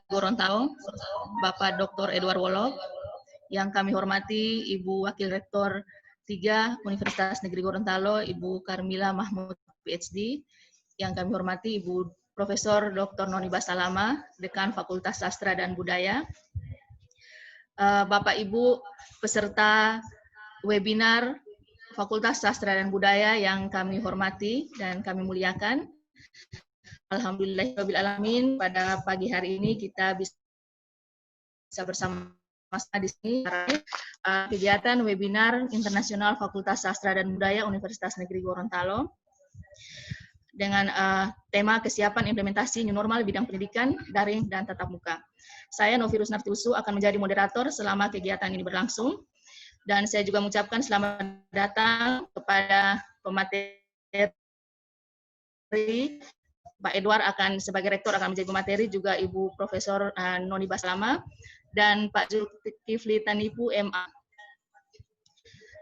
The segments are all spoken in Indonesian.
Gorontalo, Bapak Dr. Edward Wolog, yang kami hormati Ibu Wakil Rektor 3 Universitas Negeri Gorontalo, Ibu Karmila Mahmud, PhD, yang kami hormati Ibu Profesor Dr. Noni Basalama, Dekan Fakultas Sastra dan Budaya, Bapak Ibu peserta webinar Fakultas Sastra dan Budaya yang kami hormati dan kami muliakan. Alhamdulillahirrahmanirrahim, pada pagi hari ini kita bisa bersama di sini kegiatan webinar internasional Fakultas Sastra dan Budaya Universitas Negeri Gorontalo dengan tema kesiapan implementasi new normal bidang pendidikan daring dan tatap muka. Saya Novi Rusnartusu akan menjadi moderator selama kegiatan ini berlangsung, dan saya juga mengucapkan selamat datang kepada pemateri. Pak Edward akan sebagai rektor akan menjadi pemateri, juga Ibu Profesor Noni Basalama dan Pak Zulkifli Tanipu MA.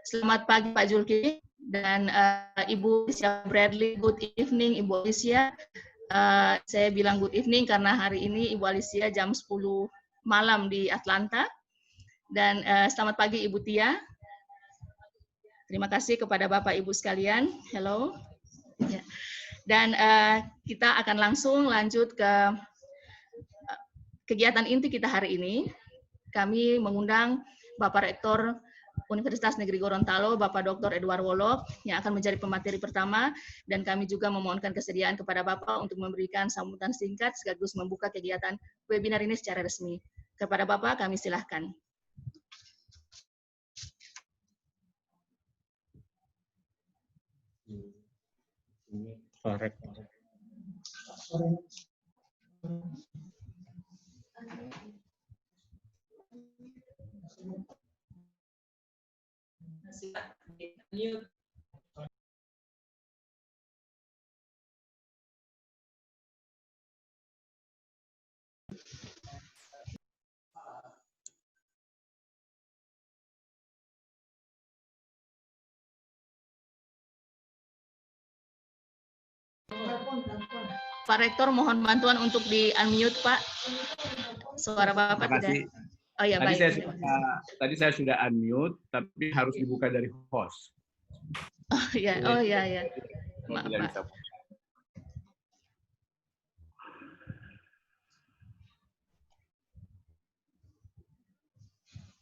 Selamat pagi Pak Zulkifli dan Ibu Alicia Bradley. Good evening Ibu Alicia. Saya bilang good evening karena hari ini Ibu Alicia jam 10 malam di Atlanta. Dan selamat pagi Ibu Tia. Terima kasih kepada Bapak Ibu sekalian. Hello. Ya. Dan kita akan langsung lanjut ke kegiatan inti kita hari ini. Kami mengundang Bapak Rektor Universitas Negeri Gorontalo, Bapak Dr. Edward Wolog, yang akan menjadi pemateri pertama, dan kami juga memohonkan kesediaan kepada Bapak untuk memberikan sambutan singkat sekaligus membuka kegiatan webinar ini secara resmi. Kepada Bapak kami silahkan. Pak Rektor, mohon bantuan untuk di-unmute, Pak. Suara Bapak tidak. Oh ya, baik. Tadi saya sudah unmute, tapi harus dibuka dari host. Oh ya. Maaf, Pak.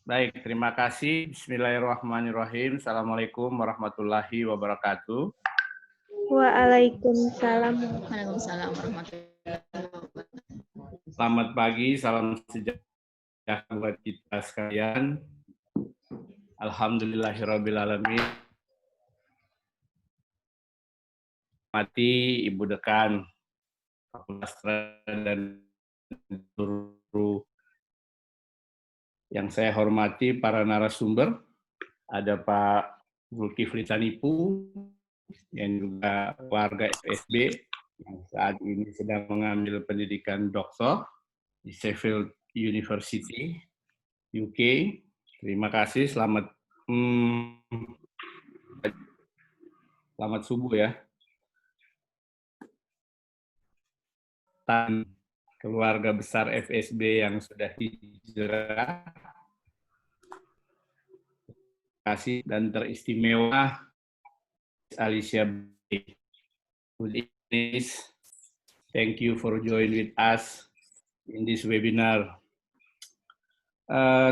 Baik, terima kasih. Bismillahirrahmanirrahim. Assalamualaikum warahmatullahi wabarakatuh. Waalaikumsalam. Waalaikumsalam warahmatullahi wabarakatuh. Selamat pagi, salam sejahtera buat kita sekalian. Alhamdulillahirrabbilalamin. Mati Ibu Dekan Fakultas dan seluruh yang saya hormati para narasumber, ada Pak Zulkifli Tanipu yang juga warga FSB yang saat ini sedang mengambil pendidikan doktor di Sheffield University, UK. Terima kasih, selamat subuh ya. Dan keluarga besar FSB yang sudah hijrah, kasih dan teristimewa Alicia. Good evening. Thank you for joining with us in this webinar.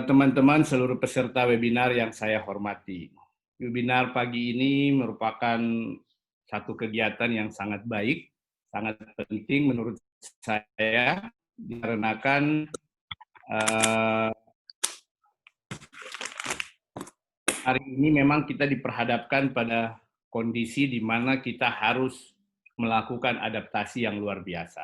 Teman-teman seluruh peserta webinar yang saya hormati. Webinar pagi ini merupakan satu kegiatan yang sangat baik, sangat penting menurut saya, dikarenakan hari ini memang kita diperhadapkan pada kondisi di mana kita harus melakukan adaptasi yang luar biasa.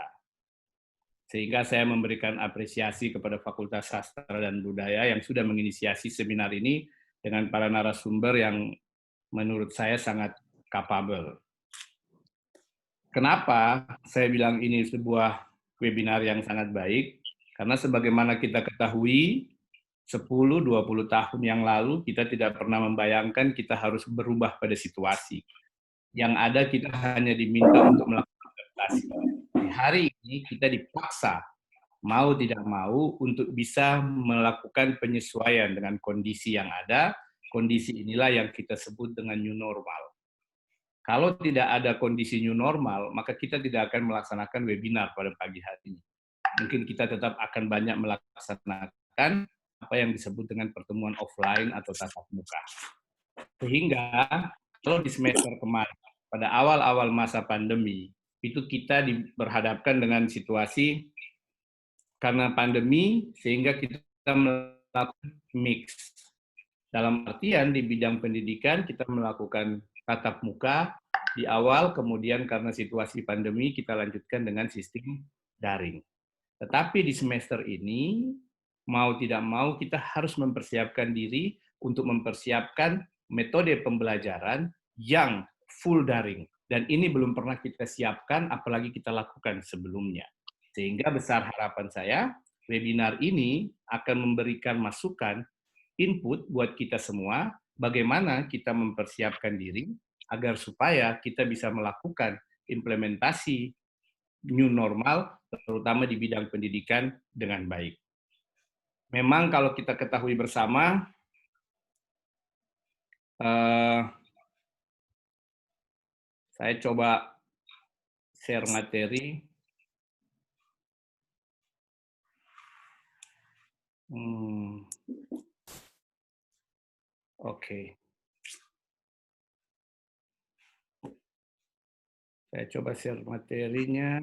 Sehingga saya memberikan apresiasi kepada Fakultas Sastra dan Budaya yang sudah menginisiasi seminar ini dengan para narasumber yang menurut saya sangat capable. Kenapa saya bilang ini sebuah webinar yang sangat baik? Karena sebagaimana kita ketahui, 10-20 tahun yang lalu kita tidak pernah membayangkan kita harus berubah pada situasi. Yang ada kita hanya diminta untuk melakukan adaptasi. Di hari ini kita dipaksa mau tidak mau untuk bisa melakukan penyesuaian dengan kondisi yang ada. Kondisi inilah yang kita sebut dengan new normal. Kalau tidak ada kondisi new normal, maka kita tidak akan melaksanakan webinar pada pagi hari ini. Mungkin kita tetap akan banyak melaksanakan apa yang disebut dengan pertemuan offline atau tatap muka. Sehingga kalau di semester kemarin, pada awal-awal masa pandemi, itu kita berhadapkan dengan situasi karena pandemi, sehingga kita melakukan mix. Dalam artian di bidang pendidikan kita melakukan tatap muka di awal, kemudian karena situasi pandemi kita lanjutkan dengan sistem daring. Tetapi di semester ini, mau tidak mau kita harus mempersiapkan diri untuk mempersiapkan metode pembelajaran yang full daring. Dan ini belum pernah kita siapkan, apalagi kita lakukan sebelumnya. Sehingga besar harapan saya, webinar ini akan memberikan masukan, input buat kita semua, bagaimana kita mempersiapkan diri agar supaya kita bisa melakukan implementasi new normal, terutama di bidang pendidikan dengan baik. Memang kalau kita ketahui bersama, saya coba share materi. Oke. Saya coba share materinya.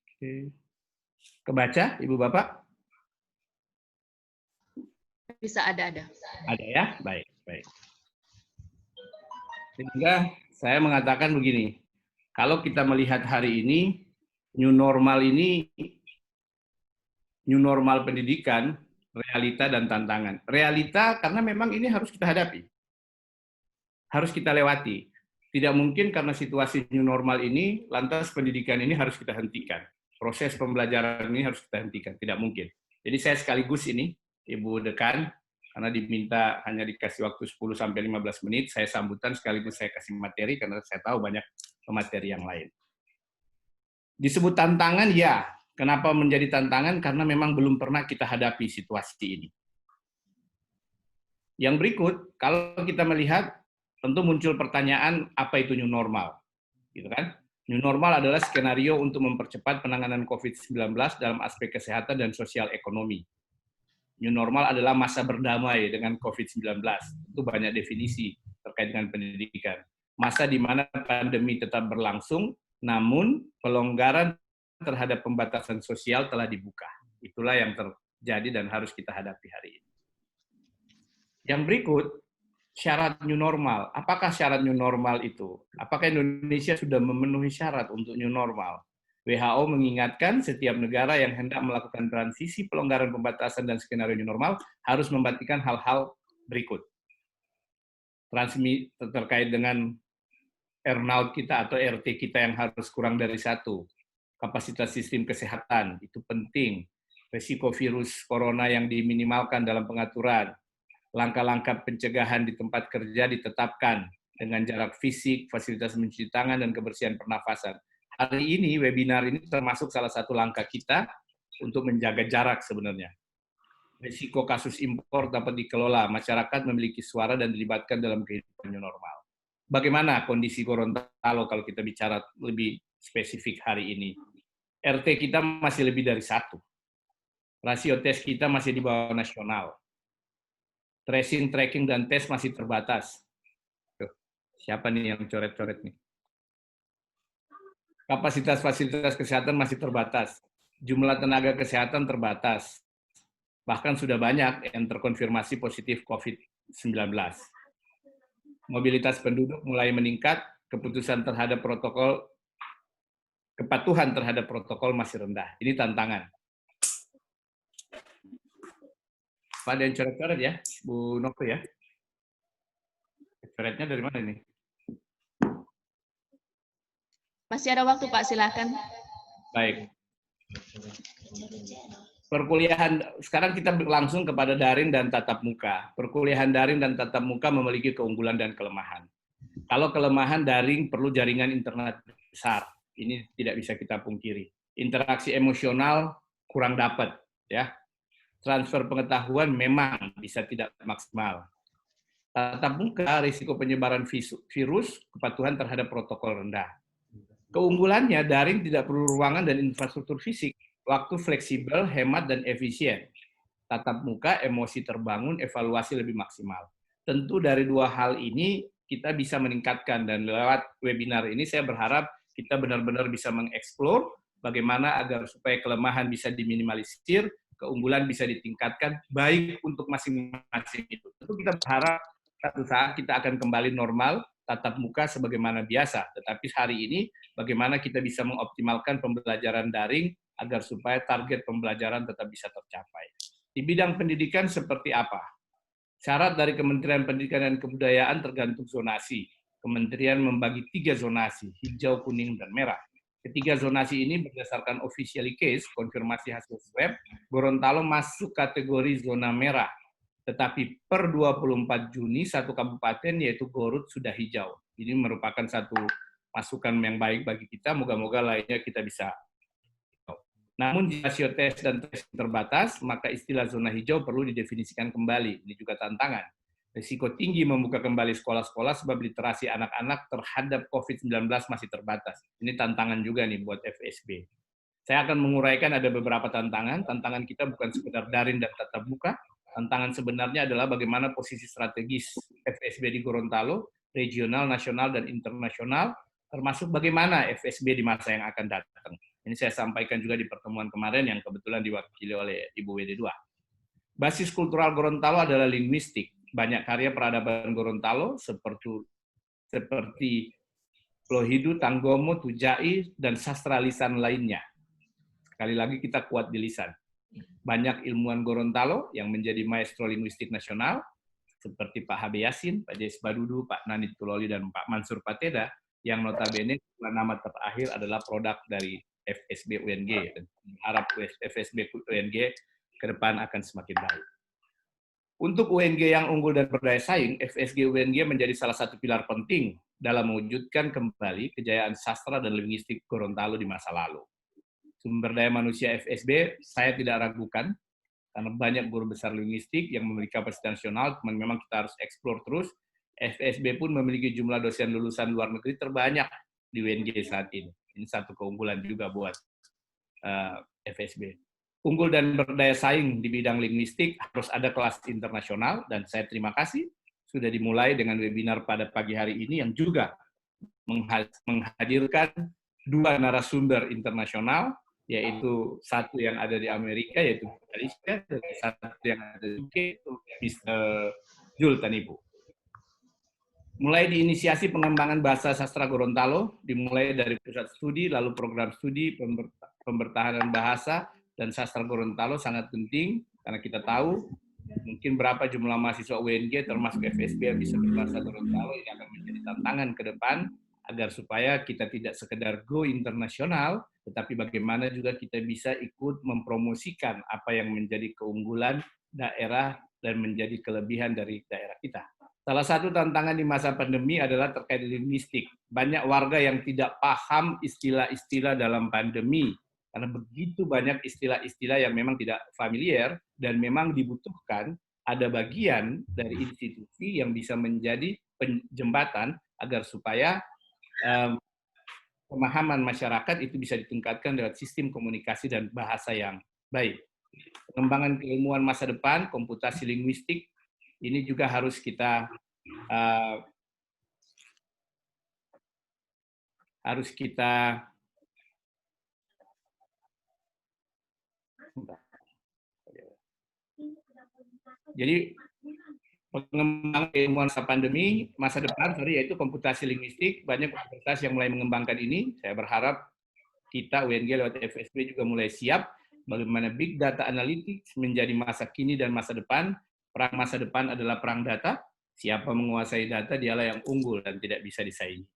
Oke. Kebaca, Ibu Bapak? Bisa ada. Ada ya? Baik, baik. Sehingga saya mengatakan begini, kalau kita melihat hari ini, new normal ini, new normal pendidikan, realita dan tantangan. Realita karena memang ini harus kita hadapi. Harus kita lewati. Tidak mungkin karena situasi new normal ini, lantas pendidikan ini harus kita hentikan. Proses pembelajaran ini harus kita hentikan. Tidak mungkin. Jadi saya sekaligus ini, Ibu Dekan, karena diminta hanya dikasih waktu 10-15 menit, saya sambutan sekaligus saya kasih materi, karena saya tahu banyak materi yang lain. Disebut tantangan, ya. Kenapa menjadi tantangan? Karena memang belum pernah kita hadapi situasi ini. Yang berikut, kalau kita melihat, tentu muncul pertanyaan, apa itu new normal? Gitu kan? New normal adalah skenario untuk mempercepat penanganan COVID-19 dalam aspek kesehatan dan sosial ekonomi. New normal adalah masa berdamai dengan COVID-19. Itu banyak definisi terkait dengan pendidikan. Masa di mana pandemi tetap berlangsung, namun pelonggaran terhadap pembatasan sosial telah dibuka. Itulah yang terjadi dan harus kita hadapi hari ini. Yang berikut, syarat new normal. Apakah syarat new normal itu? Apakah Indonesia sudah memenuhi syarat untuk new normal? WHO mengingatkan setiap negara yang hendak melakukan transisi pelonggaran pembatasan dan skenario new normal harus memperhatikan hal-hal berikut. Transmisi terkait dengan earnout kita atau RT kita yang harus kurang dari 1. Kapasitas sistem kesehatan, itu penting. Risiko virus corona yang diminimalkan dalam pengaturan. Langkah-langkah pencegahan di tempat kerja ditetapkan dengan jarak fisik, fasilitas mencuci tangan, dan kebersihan pernafasan. Hari ini, webinar ini termasuk salah satu langkah kita untuk menjaga jarak sebenarnya. Risiko kasus impor dapat dikelola, masyarakat memiliki suara dan dilibatkan dalam kehidupan new normal. Bagaimana kondisi Gorontalo kalau kita bicara lebih spesifik hari ini? RT kita masih lebih dari 1. Rasio tes kita masih di bawah nasional. Tracing, tracking, dan tes masih terbatas. Tuh, siapa nih yang coret-coret nih? Kapasitas fasilitas kesehatan masih terbatas. Jumlah tenaga kesehatan terbatas. Bahkan sudah banyak yang terkonfirmasi positif COVID-19. Mobilitas penduduk mulai meningkat, kepatuhan terhadap protokol masih rendah. Ini tantangan. Ada yang coret-coret ya, Bu Noko ya? Coretnya dari mana ini? Masih ada waktu, Pak, silakan. Baik. Perkuliahan, sekarang kita langsung kepada daring dan tatap muka. Perkuliahan daring dan tatap muka memiliki keunggulan dan kelemahan. Kalau kelemahan, daring perlu jaringan internet besar. Ini tidak bisa kita pungkiri. Interaksi emosional kurang dapat, ya. Transfer pengetahuan memang bisa tidak maksimal. Tatap muka, risiko penyebaran virus, kepatuhan terhadap protokol rendah. Keunggulannya, daring tidak perlu ruangan dan infrastruktur fisik, waktu fleksibel, hemat, dan efisien. Tatap muka, emosi terbangun, evaluasi lebih maksimal. Tentu dari dua hal ini kita bisa meningkatkan, dan lewat webinar ini saya berharap kita benar-benar bisa mengeksplor bagaimana agar supaya kelemahan bisa diminimalisir, keunggulan bisa ditingkatkan, baik untuk masing-masing itu. Tentu kita berharap satu saat kita akan kembali normal, tatap muka sebagaimana biasa. Tetapi hari ini bagaimana kita bisa mengoptimalkan pembelajaran daring agar supaya target pembelajaran tetap bisa tercapai. Di bidang pendidikan seperti apa? Syarat dari Kementerian Pendidikan dan Kebudayaan tergantung zonasi. Kementerian membagi 3 zonasi, hijau, kuning, dan merah. Ketiga zonasi ini berdasarkan official case, konfirmasi hasil swab, Gorontalo masuk kategori zona merah. Tetapi per 24 Juni, satu kabupaten yaitu Gorut sudah hijau. Ini merupakan satu masukan yang baik bagi kita, moga-moga lainnya kita bisa. Namun jika rasio tes dan tes terbatas, maka istilah zona hijau perlu didefinisikan kembali. Ini juga tantangan. Risiko tinggi membuka kembali sekolah-sekolah sebab literasi anak-anak terhadap COVID-19 masih terbatas. Ini tantangan juga nih buat FSB. Saya akan menguraikan ada beberapa tantangan. Tantangan kita bukan sekedar daring dan tatap muka. Tantangan sebenarnya adalah bagaimana posisi strategis FSB di Gorontalo, regional, nasional, dan internasional, termasuk bagaimana FSB di masa yang akan datang. Ini saya sampaikan juga di pertemuan kemarin yang kebetulan diwakili oleh Ibu WD2. Basis kultural Gorontalo adalah linguistik. Banyak karya peradaban Gorontalo seperti Lohidu, Tanggomo, Tujai, dan sastra lisan lainnya. Sekali lagi kita kuat di lisan. Banyak ilmuwan Gorontalo yang menjadi maestro linguistik nasional, seperti Pak Habe Yasin, Pak Jais Badudu, Pak Nanit Tuloli, dan Pak Mansur Pateda, yang notabene nama terakhir adalah produk dari FSB UNG. Dan harap FSB UNG ke depan akan semakin baik. Untuk UNG yang unggul dan berdaya saing, FSG UNG menjadi salah satu pilar penting dalam mewujudkan kembali kejayaan sastra dan linguistik Gorontalo di masa lalu. Sumber daya manusia FSB saya tidak ragukan, karena banyak guru besar linguistik yang memiliki kapasitas nasional, memang kita harus eksplor terus. FSB pun memiliki jumlah dosen lulusan luar negeri terbanyak di UNG saat ini. Ini satu keunggulan juga buat FSB. Unggul dan berdaya saing di bidang linguistik harus ada kelas internasional, dan saya terima kasih sudah dimulai dengan webinar pada pagi hari ini yang juga menghadirkan 2 narasumber internasional, yaitu satu yang ada di Amerika, yaitu Alicia, dan satu yang ada di UK, itu Mr. Jul Tanibu. Mulai diinisiasi pengembangan bahasa sastra Gorontalo, dimulai dari pusat studi, lalu program studi, pembertahanan bahasa, dan sastra Gorontalo sangat penting, karena kita tahu mungkin berapa jumlah mahasiswa UNG termasuk FSB yang bisa berbahasa Gorontalo, ini akan menjadi tantangan ke depan, agar supaya kita tidak sekedar go internasional, tetapi bagaimana juga kita bisa ikut mempromosikan apa yang menjadi keunggulan daerah dan menjadi kelebihan dari daerah kita. Salah satu tantangan di masa pandemi adalah terkait linguistik. Banyak warga yang tidak paham istilah-istilah dalam pandemi, karena begitu banyak istilah-istilah yang memang tidak familiar dan memang dibutuhkan ada bagian dari institusi yang bisa menjadi penjembatan agar supaya pemahaman masyarakat itu bisa ditingkatkan lewat sistem komunikasi dan bahasa yang baik. Pengembangan keilmuan masa depan, komputasi linguistik, ini juga harus kita jadi pengembangan keilmuan masa pandemi, masa depan, yaitu komputasi linguistik, banyak universitas yang mulai mengembangkan ini. Saya berharap kita UNG lewat FSB juga mulai siap bagaimana big data analytics menjadi masa kini dan masa depan. Perang masa depan adalah perang data. Siapa menguasai data, dialah yang unggul dan tidak bisa disaingi.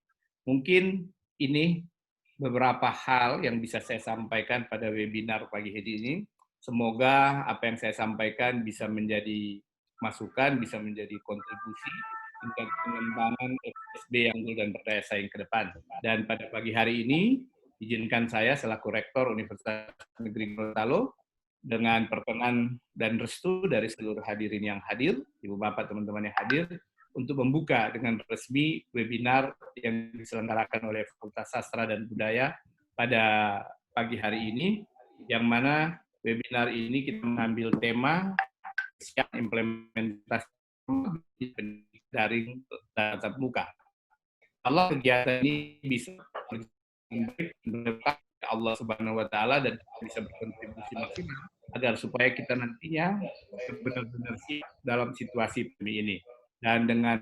Mungkin ini beberapa hal yang bisa saya sampaikan pada webinar pagi hari ini. Semoga apa yang saya sampaikan bisa menjadi masukan, bisa menjadi kontribusi tingkat pengembangan FSB yang unggul dan berdaya saing ke depan. Dan pada pagi hari ini, izinkan saya selaku Rektor Universitas Negeri Gorontalo dengan perkenan dan restu dari seluruh hadirin yang hadir, Ibu Bapak teman-teman yang hadir, untuk membuka dengan resmi webinar yang diselenggarakan oleh Fakultas Sastra dan Budaya pada pagi hari ini, yang mana webinar ini kita mengambil tema siap implementasi daring tatap muka. Allah kegiatan ini bisa berkah Allah Subhanahu wa taala dan bisa berkontribusi maksimal agar supaya kita nantinya benar-benar siap dalam situasi pandemi ini. Dan dengan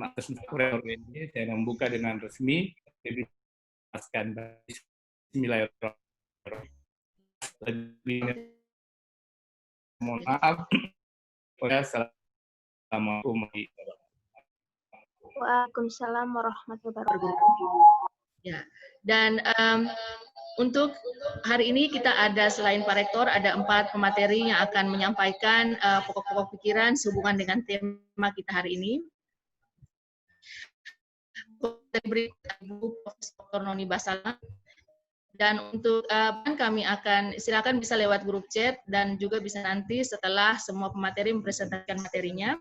atas nama ini saya membuka dengan resmi Bismillahirrahmanirrahim. Mohon maaf. Assalamualaikum warahmatullahi wabarakatuh. Waalaikumsalam warahmatullahi wabarakatuh. Ya, dan untuk hari ini kita ada selain Pak Rektor ada 4 pemateri yang akan menyampaikan pokok-pokok pikiran sehubungan dengan tema kita hari ini. Ibu Profesor Noni Basalamah. Dan untuk kami akan silakan bisa lewat grup chat dan juga bisa nanti setelah semua pemateri mempresentasikan materinya.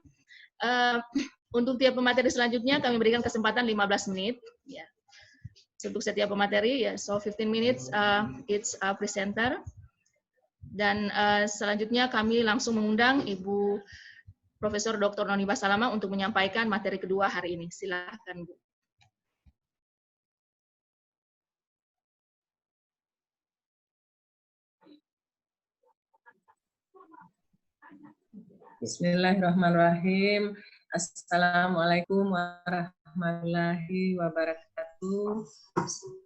Untuk tiap pemateri selanjutnya kami berikan kesempatan 15 menit. Ya. Untuk setiap pemateri, ya, so 15 minutes each presenter. Dan selanjutnya kami langsung mengundang Ibu Profesor Dr. Noni Basalamah untuk menyampaikan materi kedua hari ini. Silakan, Bu. Bismillahirrahmanirrahim. Assalamualaikum warahmatullahi wabarakatuh.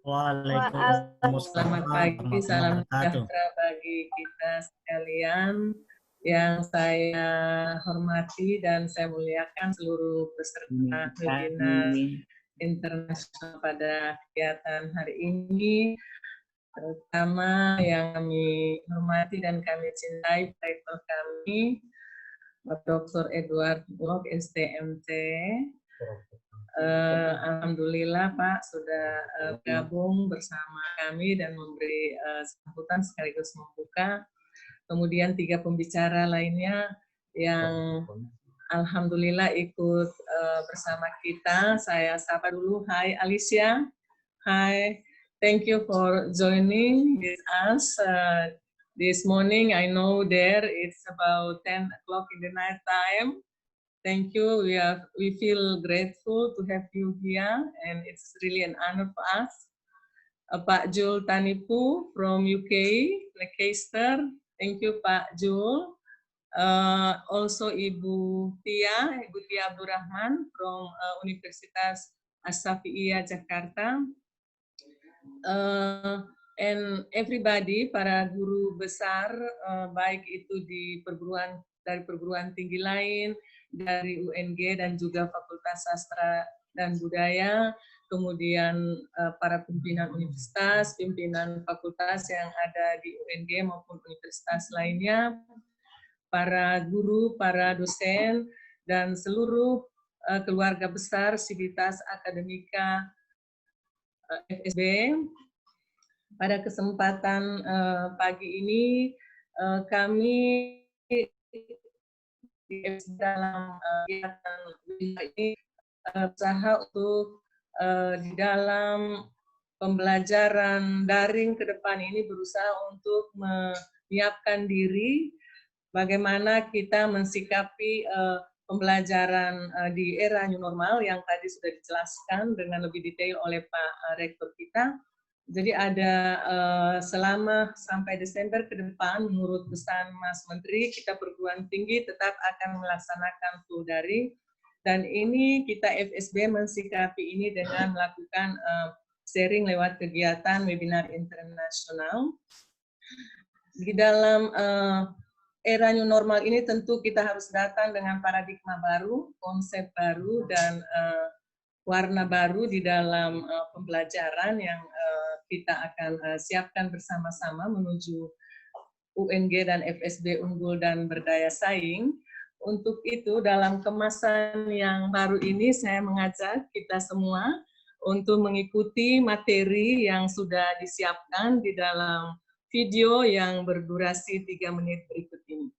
Waalaikumsalam. Selamat pagi, salam sejahtera bagi kita sekalian. Yang saya hormati dan saya muliakan seluruh peserta webinar internasional pada kegiatan hari ini, terutama yang kami hormati dan kami cintai Rektor kami, Dr. Edward Bulog, STMT. Alhamdulillah Pak sudah gabung bersama kami dan memberi sambutan sekaligus membuka. Kemudian 3 pembicara lainnya yang alhamdulillah ikut bersama kita. Saya sapa dulu. Hai Alicia. Hi. Thank you for joining with us. This morning, I know there it's about 10 o'clock in the night time. Thank you. We feel grateful to have you here, and it's really an honor for us. Pak Jul Tanipu from UK, Leicester. Thank you, Pak Jul. Also Ibu Tia Abdurrahman from Universitas As-Safiyyah Jakarta. And everybody, para guru besar, baik itu dari perguruan tinggi lain, dari UNG dan juga Fakultas Sastra dan Budaya, kemudian para pimpinan universitas, pimpinan fakultas yang ada di UNG maupun universitas lainnya, para guru, para dosen, dan seluruh keluarga besar Sivitas Akademika FSB. Pada kesempatan pagi ini kami dalam kegiatan ini berusaha untuk di dalam pembelajaran daring ke depan ini berusaha untuk menyiapkan diri bagaimana kita mensikapi pembelajaran di era new normal yang tadi sudah dijelaskan dengan lebih detail oleh Pak Rektor kita. Jadi ada selama sampai Desember ke depan, menurut pesan Mas Menteri, kita perguruan tinggi tetap akan melaksanakan full daring. Dan ini kita FSB mensikapi ini dengan melakukan sharing lewat kegiatan webinar internasional. Di dalam era new normal ini tentu kita harus datang dengan paradigma baru, konsep baru, dan warna baru di dalam pembelajaran yang kita akan siapkan bersama-sama menuju UNG dan FSB unggul dan berdaya saing. untuk itu dalam kemasan yang baru ini saya mengajak kita semua untuk mengikuti materi yang sudah disiapkan di dalam video yang berdurasi 3 menit berikut ini.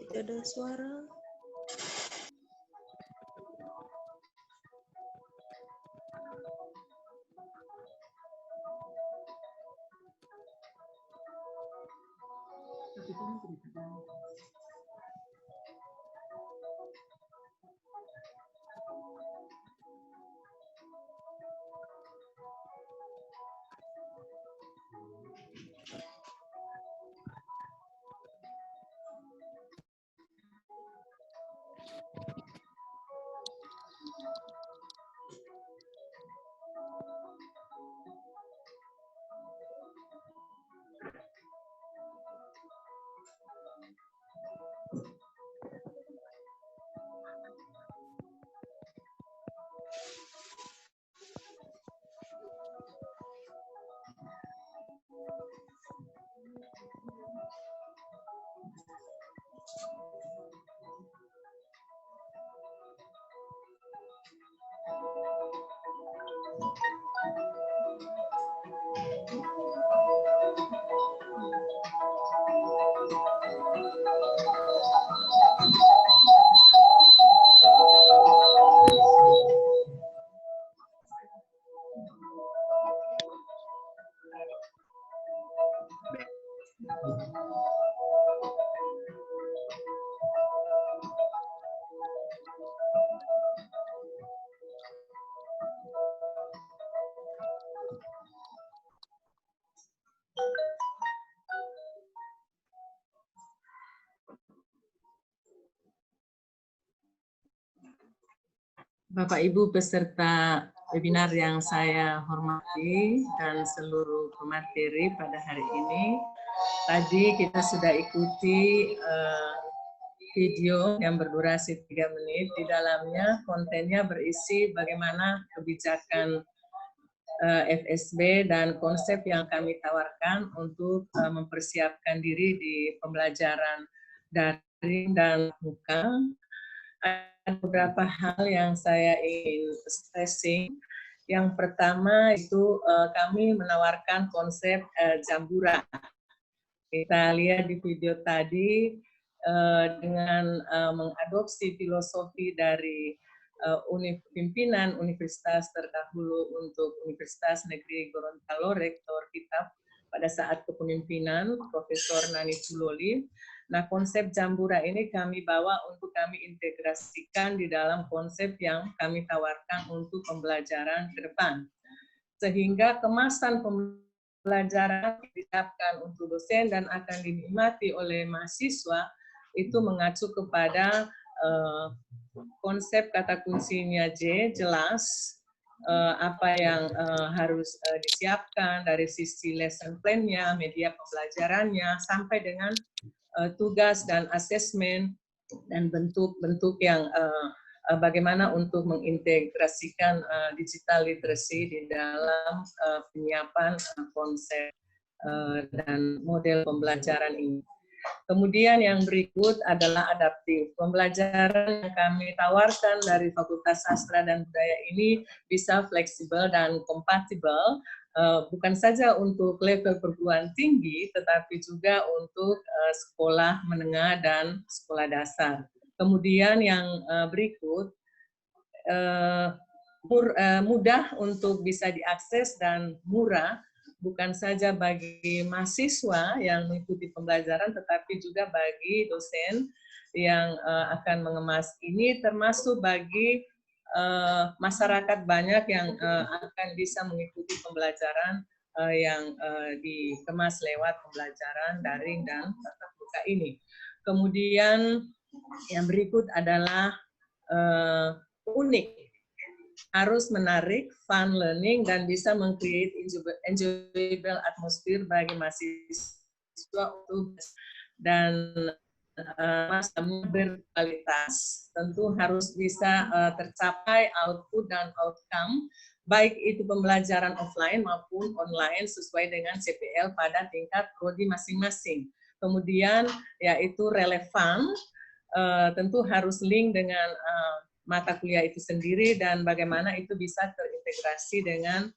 Tidak ada suara. Bapak Ibu peserta webinar yang saya hormati dan seluruh pemateri pada hari ini. Tadi kita sudah ikuti video yang berdurasi 3 menit. Di dalamnya kontennya berisi bagaimana kebijakan FSB dan konsep yang kami tawarkan untuk mempersiapkan diri di pembelajaran daring dan muka. Ada beberapa hal yang saya ingin stressing. Yang pertama itu kami menawarkan konsep Jambura. Kita lihat di video tadi dengan mengadopsi filosofi dari pimpinan universitas terdahulu untuk Universitas Negeri Gorontalo, rektor kita pada saat kepemimpinan Profesor Nani Tuloli. Nah, konsep Jambura ini kami bawa untuk kami integrasikan di dalam konsep yang kami tawarkan untuk pembelajaran ke depan. Sehingga kemasan pembelajaran pembelajaran disiapkan untuk dosen dan akan dinikmati oleh mahasiswa itu mengacu kepada konsep kata kuncinya J, jelas, apa yang harus disiapkan dari sisi lesson plan-nya, media pembelajarannya, sampai dengan tugas dan asesmen dan bentuk-bentuk yang bagaimana untuk mengintegrasikan digital literacy di dalam penyiapan konsep dan model pembelajaran ini. Kemudian yang berikut adalah adaptif. Pembelajaran yang kami tawarkan dari Fakultas Sastra dan Budaya ini bisa fleksibel dan kompatibel, bukan saja untuk level perguruan tinggi, tetapi juga untuk sekolah menengah dan sekolah dasar. Kemudian yang berikut, mudah untuk bisa diakses dan murah, bukan saja bagi mahasiswa yang mengikuti pembelajaran, tetapi juga bagi dosen yang akan mengemas ini, termasuk bagi masyarakat banyak yang akan bisa mengikuti pembelajaran yang dikemas lewat pembelajaran daring dan tatap muka ini. Kemudian yang berikut adalah unik, harus menarik, fun learning, dan bisa meng-create enjoyable atmosphere bagi mahasiswa untuk dan berkualitas. Tentu harus bisa tercapai output dan outcome, baik itu pembelajaran offline maupun online sesuai dengan CPL pada tingkat prodi masing-masing. Kemudian yaitu relevan, tentu harus link dengan mata kuliah itu sendiri dan bagaimana itu bisa terintegrasi dengan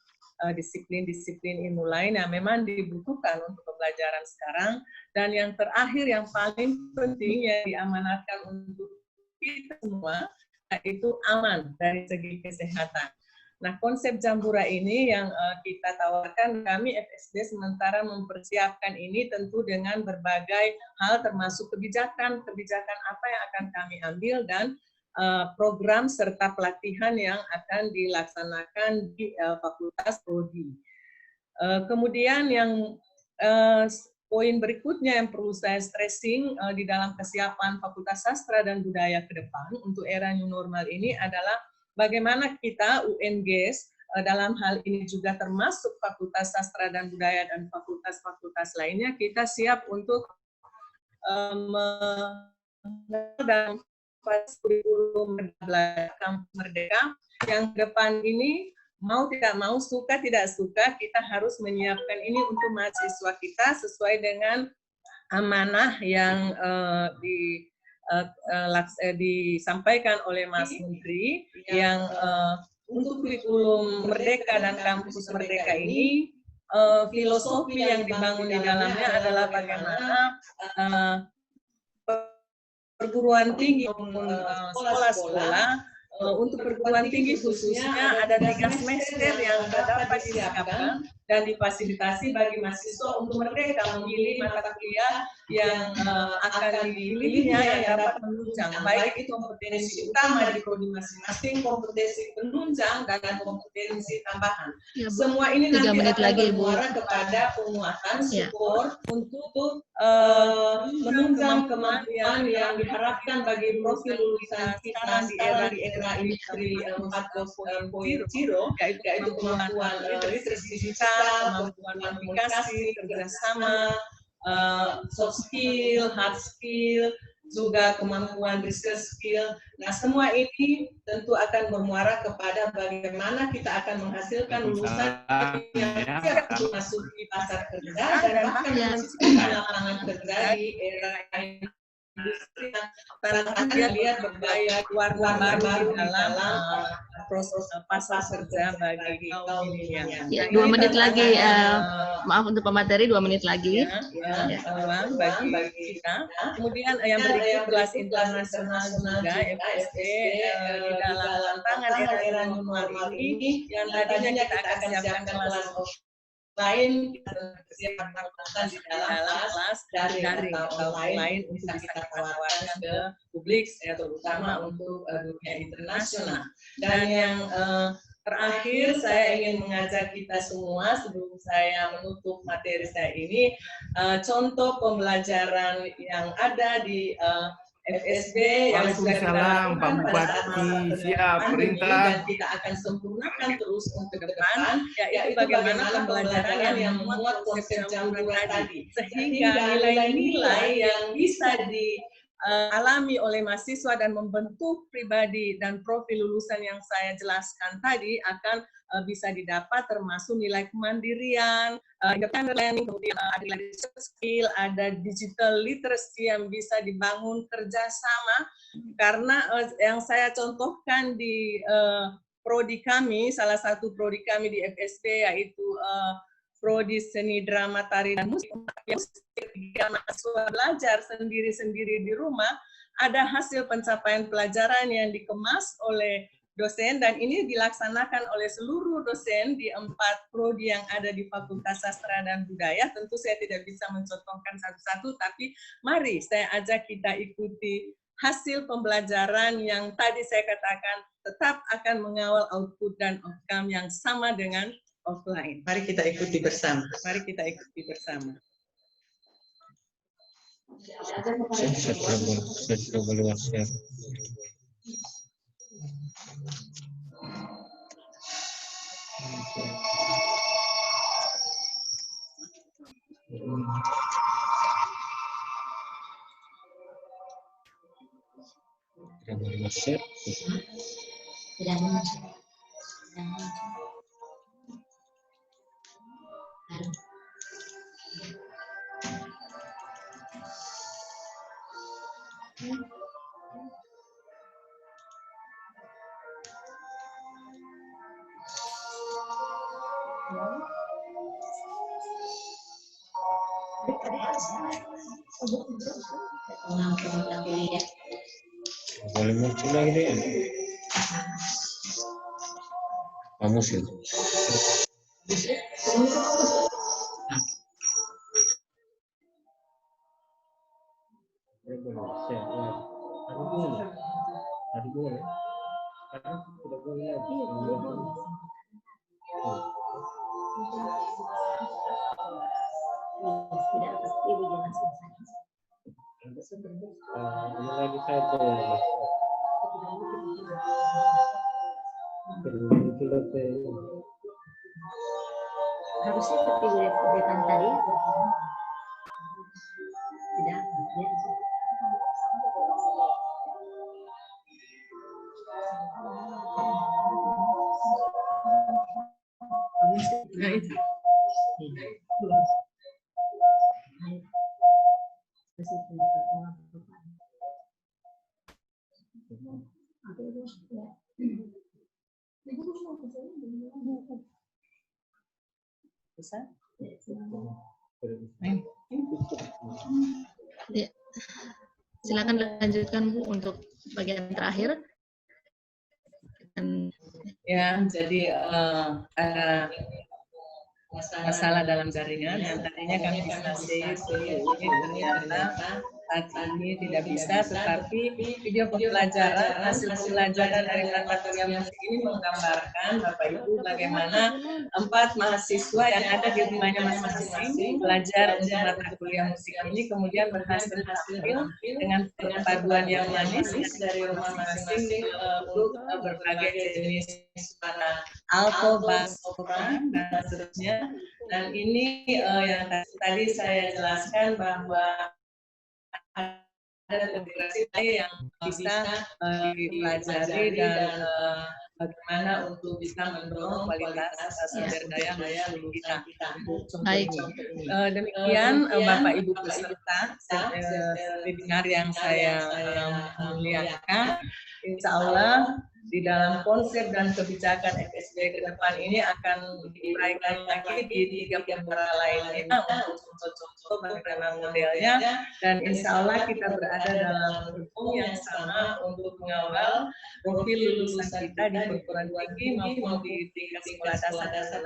disiplin-disiplin ilmu lain yang memang dibutuhkan untuk pembelajaran sekarang. Dan yang terakhir yang paling penting yang diamanatkan untuk kita semua, yaitu aman dari segi kesehatan. Nah, konsep Jambura ini yang kita tawarkan, kami FSD sementara mempersiapkan ini tentu dengan berbagai hal termasuk kebijakan apa yang akan kami ambil dan program serta pelatihan yang akan dilaksanakan di Fakultas Prodi. Kemudian yang poin berikutnya yang perlu saya stressing di dalam kesiapan Fakultas Sastra dan Budaya ke depan untuk era new normal ini adalah bagaimana kita UNGS dalam hal ini juga termasuk Fakultas Sastra dan Budaya dan fakultas-fakultas lainnya, kita siap untuk dan kurikulum kampus merdeka yang depan ini mau tidak mau, suka tidak suka, kita harus menyiapkan ini untuk mahasiswa kita sesuai dengan amanah yang disampaikan oleh Mas Menteri yang untuk kurikulum merdeka dan kampus merdeka ini filosofi yang dibangun di dalamnya adalah bagaimana perguruan tinggi maupun sekolah-sekolah untuk perguruan tinggi khususnya ada 3 semester yang dapat disiapkan dan difasilitasi bagi mahasiswa untuk mereka memilih mata kuliah yang akan dipilihnya yang dapat menunjang baik itu kompetensi utama di prodi masing-masing, kompetensi penunjang dan kompetensi tambahan. Ya, semua ini nanti akan bermuara kepada penguatan support untuk menunjang kemampuan yang diharapkan bagi profil lulusan kita di era industri 4.0, yaitu kemampuan literacy digital, kemampuan komunikasi, kerjasama, soft skill, hard skill, juga kemampuan research skill. Nah, semua ini tentu akan bermuara kepada bagaimana kita akan menghasilkan lulusan yang siap untuk masuk di pasar kerja dan bahkan menciptakan lapangan kerja di era industri yang barangkali lihat berbagai warna baru dalam proses pasar kerja bagi kaum milenial. Ya, 2 menit lagi, maaf untuk pemateri, 2 menit lagi. Bagi kita. Kemudian yang berikut kelas internasional juga FSD di dalam tantangan era new normal ini yang tadinya kita akan siapkan kelas lain, kita siapkan di dalam kelas daring atau lain untuk kita tawarkan ke publik, terutama untuk dunia internasional. Dan yang Terakhir, saya ingin mengajak kita semua sebelum saya menutup materi saya ini, contoh pembelajaran yang ada di FSB yang sudah kita lakukan pada saat masa pandemi dan kita akan sempurnakan terus untuk ke depan, yaitu bagaimana pembelajaran yang memuat konsep jambul tadi, sehingga nilai-nilai yang bisa alami oleh mahasiswa dan membentuk pribadi dan profil lulusan yang saya jelaskan tadi akan bisa didapat, termasuk nilai kemandirian, independent learning, kemudian ada leadership skill, ada digital literacy yang bisa dibangun kerjasama, karena yang saya contohkan di prodi kami, salah satu prodi kami di FSB yaitu prodi seni drama tari dan musik, yang mahasiswa belajar sendiri-sendiri di rumah, ada hasil pencapaian pelajaran yang dikemas oleh dosen dan ini dilaksanakan oleh seluruh dosen di 4 prodi yang ada di Fakultas Sastra dan Budaya. Tentu saya tidak bisa mencontohkan satu-satu, tapi mari saya ajak kita ikuti hasil pembelajaran yang tadi saya katakan tetap akan mengawal output dan outcome yang sama dengan offline. Mari kita ikuti bersama. Mari kita ikuti bersama. Boleh muncul lagi deh. Kamus ya. Lagi saya harusnya seperti kegiatan tadi tidak Bisa? Ya. Silakan lanjutkan Bu untuk bagian terakhir. Ya, jadi ada masalah dalam jaringan yang tadinya kami bisa save ini ternyata saat ini tidak bisa, tetapi video pembelajaran hasil pembelajaran dari laboratorium musik ini menggambarkan Bapak Ibu bagaimana 4 mahasiswa yang ada di rumahnya masing-masing belajar untuk mata kuliah musik ini kemudian berhasil tampil dengan perpaduan yang manis dari rumah masing-masing untuk berbagai jenis suara alto, bass, sopran dan seterusnya. Dan ini yang tadi saya jelaskan bahwa ada integrasi yang bisa dipelajari dan bagaimana untuk bisa mendorong kualitas sumber daya manusia kita. Baik. Demikian Bapak Ibu peserta webinar yang saya muliakan. Insya Allah di dalam konsep dan kebijakan FSB ke depan ini akan diuraikan lagi di 3 perkara lainnya untuk contoh-contoh bagaimana modelnya, dan insya Allah kita berada dalam hukum yang sama untuk mengawal profil lulusan kita di perguruan tinggi maupun di tingkat sekolah dasar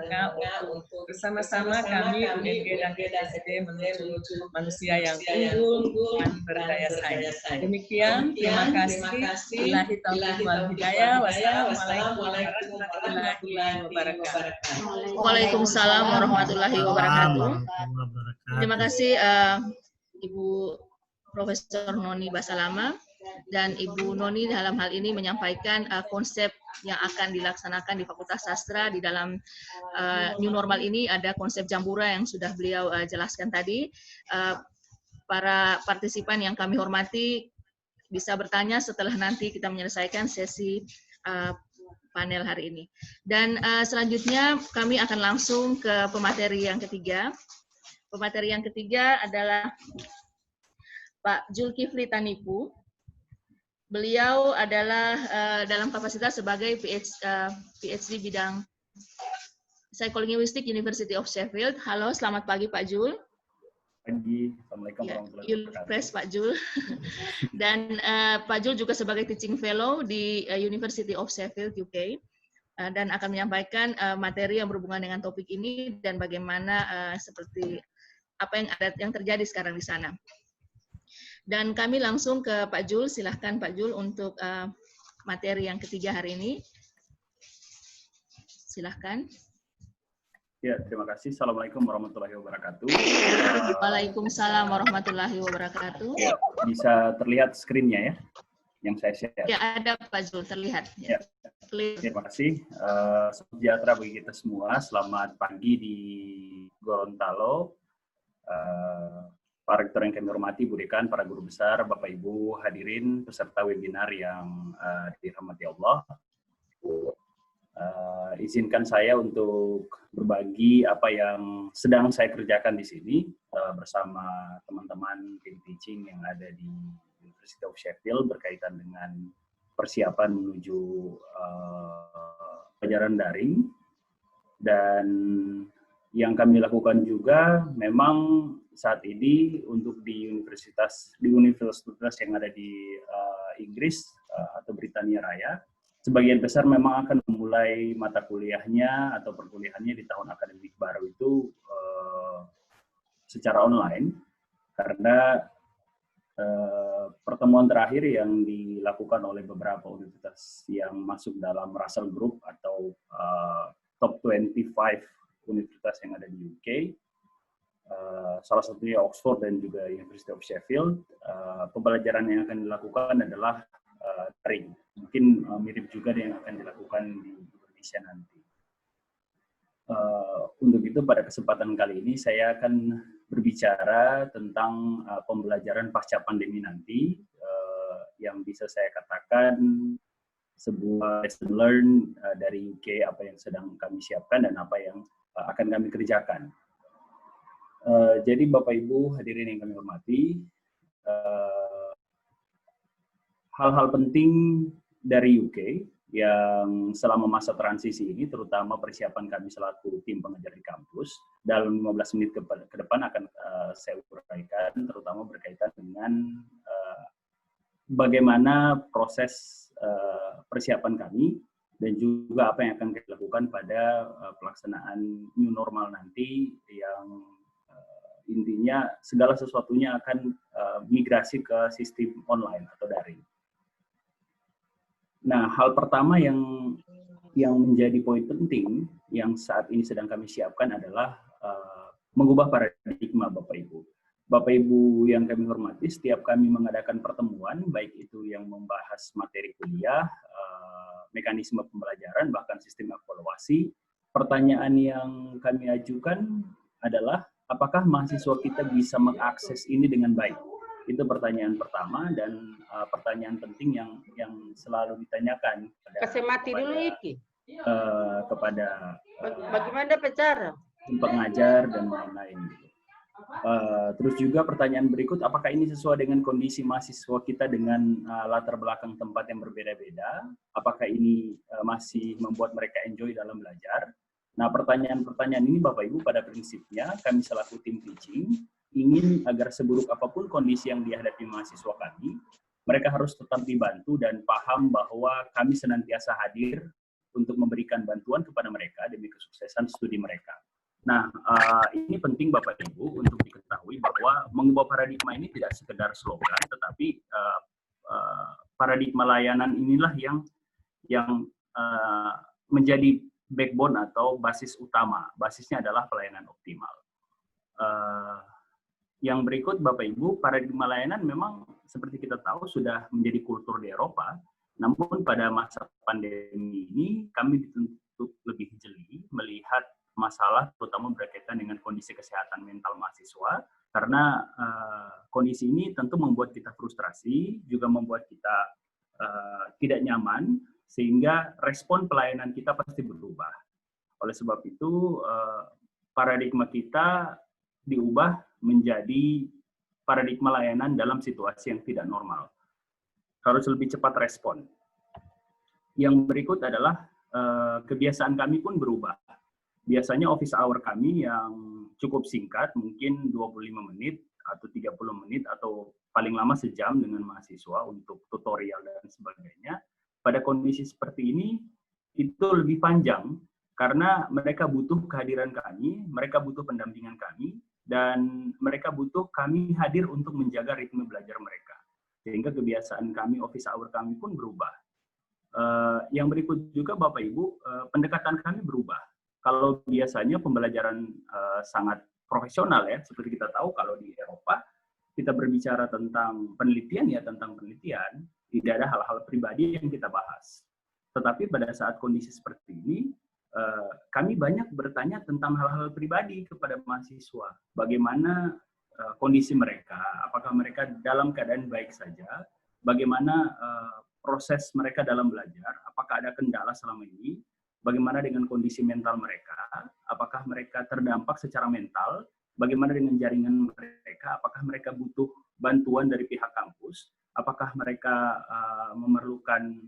untuk bersama-sama kami UNB dan FSB menuju manusia yang unggul dan berdaya saing. Demikian, terima kasih. Billahi taufiq wal hidayah. saya. Wassalamualaikum warahmatullahi wabarakatuh. Waalaikumsalam warahmatullahi wabarakatuh. Terima kasih Ibu Profesor Noni Basalama dan Ibu Noni dalam hal ini menyampaikan konsep yang akan dilaksanakan di Fakultas Sastra di dalam new normal ini. Ada konsep Jambura yang sudah beliau jelaskan tadi. Para partisipan yang kami hormati bisa bertanya setelah nanti kita menyelesaikan sesi panel hari ini. Dan selanjutnya kami akan langsung ke pemateri yang ketiga. Pemateri yang ketiga adalah Pak Zulkifli Taniku. Beliau adalah dalam kapasitas sebagai PhD bidang Psikolinguistik University of Sheffield. Halo, selamat pagi Pak Jul. Pagi, Assalamualaikum warahmatullahi wabarakatuh. Fresh Pak Jul. Dan Pak Jul juga sebagai Teaching Fellow di University of Sheffield, UK. Dan akan menyampaikan materi yang berhubungan dengan topik ini dan bagaimana seperti apa yang terjadi sekarang di sana. Dan kami langsung ke Pak Jul. Silahkan Pak Jul untuk materi yang ketiga hari ini. Silahkan. Ya, terima kasih. Assalamualaikum warahmatullahi wabarakatuh. Waalaikumsalam warahmatullahi wabarakatuh. Ya, bisa terlihat skrinnya ya, yang saya share. Ya, ada Pak Jul, terlihat. Ya. Terima kasih. Sejahtera bagi kita semua. Selamat pagi di Gorontalo. Pak Rektor yang kami hormati, Bu Dekan, para guru besar, Bapak Ibu hadirin, peserta webinar yang dirahmati Allah. Izinkan saya untuk berbagi apa yang sedang saya kerjakan di sini bersama teman-teman tim teaching yang ada di University of Sheffield berkaitan dengan persiapan menuju pelajaran daring. Dan yang kami lakukan juga memang saat ini untuk di universitas yang ada di Inggris atau Britania Raya, sebagian besar memang akan memulai mata kuliahnya atau perkuliahannya di tahun akademik baru itu secara online, karena pertemuan terakhir yang dilakukan oleh beberapa universitas yang masuk dalam Russell Group atau top 25 universitas yang ada di UK, salah satunya Oxford dan juga University of Sheffield, pembelajaran yang akan dilakukan adalah daring. Mungkin mirip juga dengan yang akan dilakukan di Indonesia nanti. Untuk itu pada kesempatan kali ini saya akan berbicara tentang pembelajaran pasca pandemi nanti, yang bisa saya katakan sebuah lesson learn dari UK, apa yang sedang kami siapkan dan apa yang akan kami kerjakan. Jadi Bapak Ibu hadirin yang kami hormati, hal-hal penting dari UK yang selama masa transisi ini, terutama persiapan kami selaku tim pengajar di kampus, dalam 15 menit ke depan akan saya uraikan, terutama berkaitan dengan bagaimana proses persiapan kami dan juga apa yang akan kita lakukan pada pelaksanaan new normal nanti, yang intinya segala sesuatunya akan migrasi ke sistem online atau daring. Nah, hal pertama yang menjadi poin penting yang saat ini sedang kami siapkan adalah mengubah paradigma Bapak Ibu. Bapak Ibu yang kami hormati, setiap kami mengadakan pertemuan, baik itu yang membahas materi kuliah, mekanisme pembelajaran, bahkan sistem evaluasi, pertanyaan yang kami ajukan adalah apakah mahasiswa kita bisa mengakses ini dengan baik? Itu pertanyaan pertama, dan pertanyaan penting yang selalu ditanyakan kepada bagaimana bicara pengajar dan lain-lain. Terus juga pertanyaan berikut, apakah ini sesuai dengan kondisi mahasiswa kita dengan latar belakang tempat yang berbeda-beda? Apakah ini masih membuat mereka enjoy dalam belajar? Nah, pertanyaan-pertanyaan ini Bapak Ibu pada prinsipnya kami selaku tim teaching ingin agar seburuk apapun kondisi yang dihadapi mahasiswa kami, mereka harus tetap dibantu dan paham bahwa kami senantiasa hadir untuk memberikan bantuan kepada mereka demi kesuksesan studi mereka. Nah, ini penting Bapak Ibu untuk diketahui bahwa mengubah paradigma ini tidak sekedar slogan, tetapi paradigma layanan inilah yang menjadi backbone atau basis utama. Basisnya adalah pelayanan optimal. Yang berikut, Bapak Ibu, paradigma layanan memang seperti kita tahu sudah menjadi kultur di Eropa, namun pada masa pandemi ini kami dituntut lebih jeli melihat masalah terutama berkaitan dengan kondisi kesehatan mental mahasiswa, karena kondisi ini tentu membuat kita frustrasi, juga membuat kita tidak nyaman, sehingga respon pelayanan kita pasti berubah. Oleh sebab itu, paradigma kita diubah menjadi paradigma layanan dalam situasi yang tidak normal. Harus lebih cepat respon. Yang berikut adalah kebiasaan kami pun berubah. Biasanya office hour kami yang cukup singkat, mungkin 25 menit atau 30 menit atau paling lama sejam dengan mahasiswa untuk tutorial dan sebagainya. Pada kondisi seperti ini, itu lebih panjang karena mereka butuh kehadiran kami, mereka butuh pendampingan kami, dan mereka butuh kami hadir untuk menjaga ritme belajar mereka. Sehingga kebiasaan kami, office hour kami pun berubah. Yang berikut juga Bapak Ibu, pendekatan kami berubah. Kalau biasanya pembelajaran sangat profesional ya, seperti kita tahu kalau di Eropa, kita berbicara tentang penelitian ya, tentang penelitian, tidak ada hal-hal pribadi yang kita bahas. Tetapi pada saat kondisi seperti ini, kami banyak bertanya tentang hal-hal pribadi kepada mahasiswa. Bagaimana kondisi mereka, apakah mereka dalam keadaan baik saja, bagaimana proses mereka dalam belajar, apakah ada kendala selama ini, bagaimana dengan kondisi mental mereka, apakah mereka terdampak secara mental, bagaimana dengan jaringan mereka, apakah mereka butuh bantuan dari pihak kampus, apakah mereka memerlukan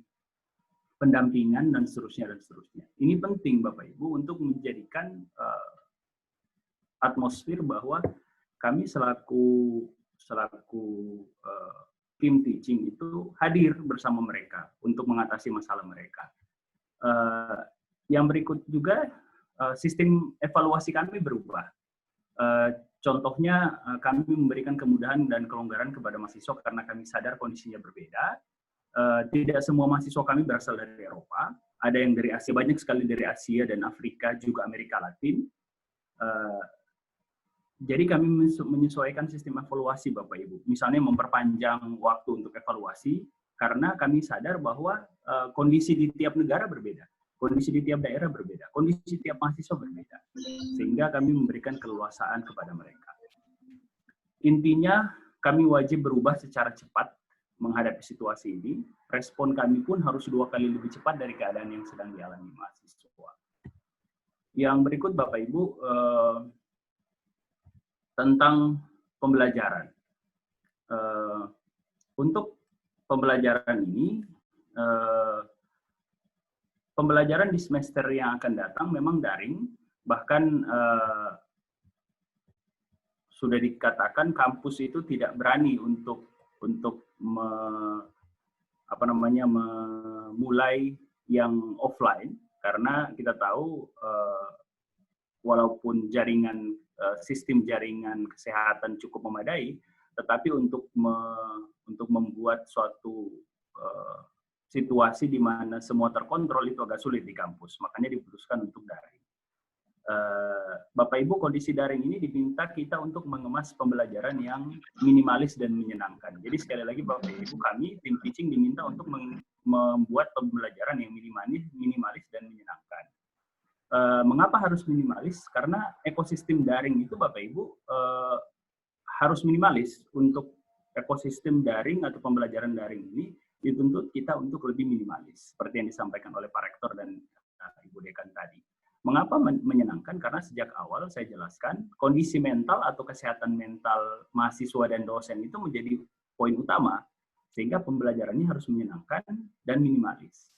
pendampingan, dan seterusnya, dan seterusnya. Ini penting Bapak Ibu untuk menjadikan atmosfer bahwa kami selaku tim teaching itu hadir bersama mereka untuk mengatasi masalah mereka. Yang berikut juga sistem evaluasi kami berubah. Contohnya kami memberikan kemudahan dan kelonggaran kepada mahasiswa karena kami sadar kondisinya berbeda. Tidak semua mahasiswa kami berasal dari Eropa, ada yang dari Asia, banyak sekali dari Asia dan Afrika, juga Amerika Latin. Jadi kami menyesuaikan sistem evaluasi Bapak Ibu. Misalnya memperpanjang waktu untuk evaluasi, karena kami sadar bahwa kondisi di tiap negara berbeda, kondisi di tiap daerah berbeda, kondisi tiap mahasiswa berbeda. Sehingga kami memberikan keleluasaan kepada mereka. Intinya, kami wajib berubah secara cepat menghadapi situasi ini. Respon kami pun harus 2 kali lebih cepat dari keadaan yang sedang dialami mahasiswa. Yang berikut Bapak Ibu, tentang pembelajaran. Untuk pembelajaran ini, pembelajaran di semester yang akan datang memang daring, bahkan sudah dikatakan kampus itu tidak berani untuk memulai yang offline, karena kita tahu walaupun sistem jaringan kesehatan cukup memadai, tetapi untuk membuat suatu situasi di mana semua terkontrol itu agak sulit di kampus, makanya diputuskan untuk daring. Bapak Ibu, kondisi daring ini diminta kita untuk mengemas pembelajaran yang minimalis dan menyenangkan. Jadi sekali lagi Bapak Ibu, kami tim teaching diminta untuk membuat pembelajaran yang minimalis dan menyenangkan. Mengapa harus minimalis? Karena ekosistem daring itu Bapak Ibu harus minimalis. Untuk ekosistem daring atau pembelajaran daring ini dituntut kita untuk lebih minimalis, seperti yang disampaikan oleh Pak Rektor dan Ibu Dekan tadi. Mengapa menyenangkan? Karena sejak awal saya jelaskan, kondisi mental atau kesehatan mental mahasiswa dan dosen itu menjadi poin utama, sehingga pembelajarannya harus menyenangkan dan minimalis.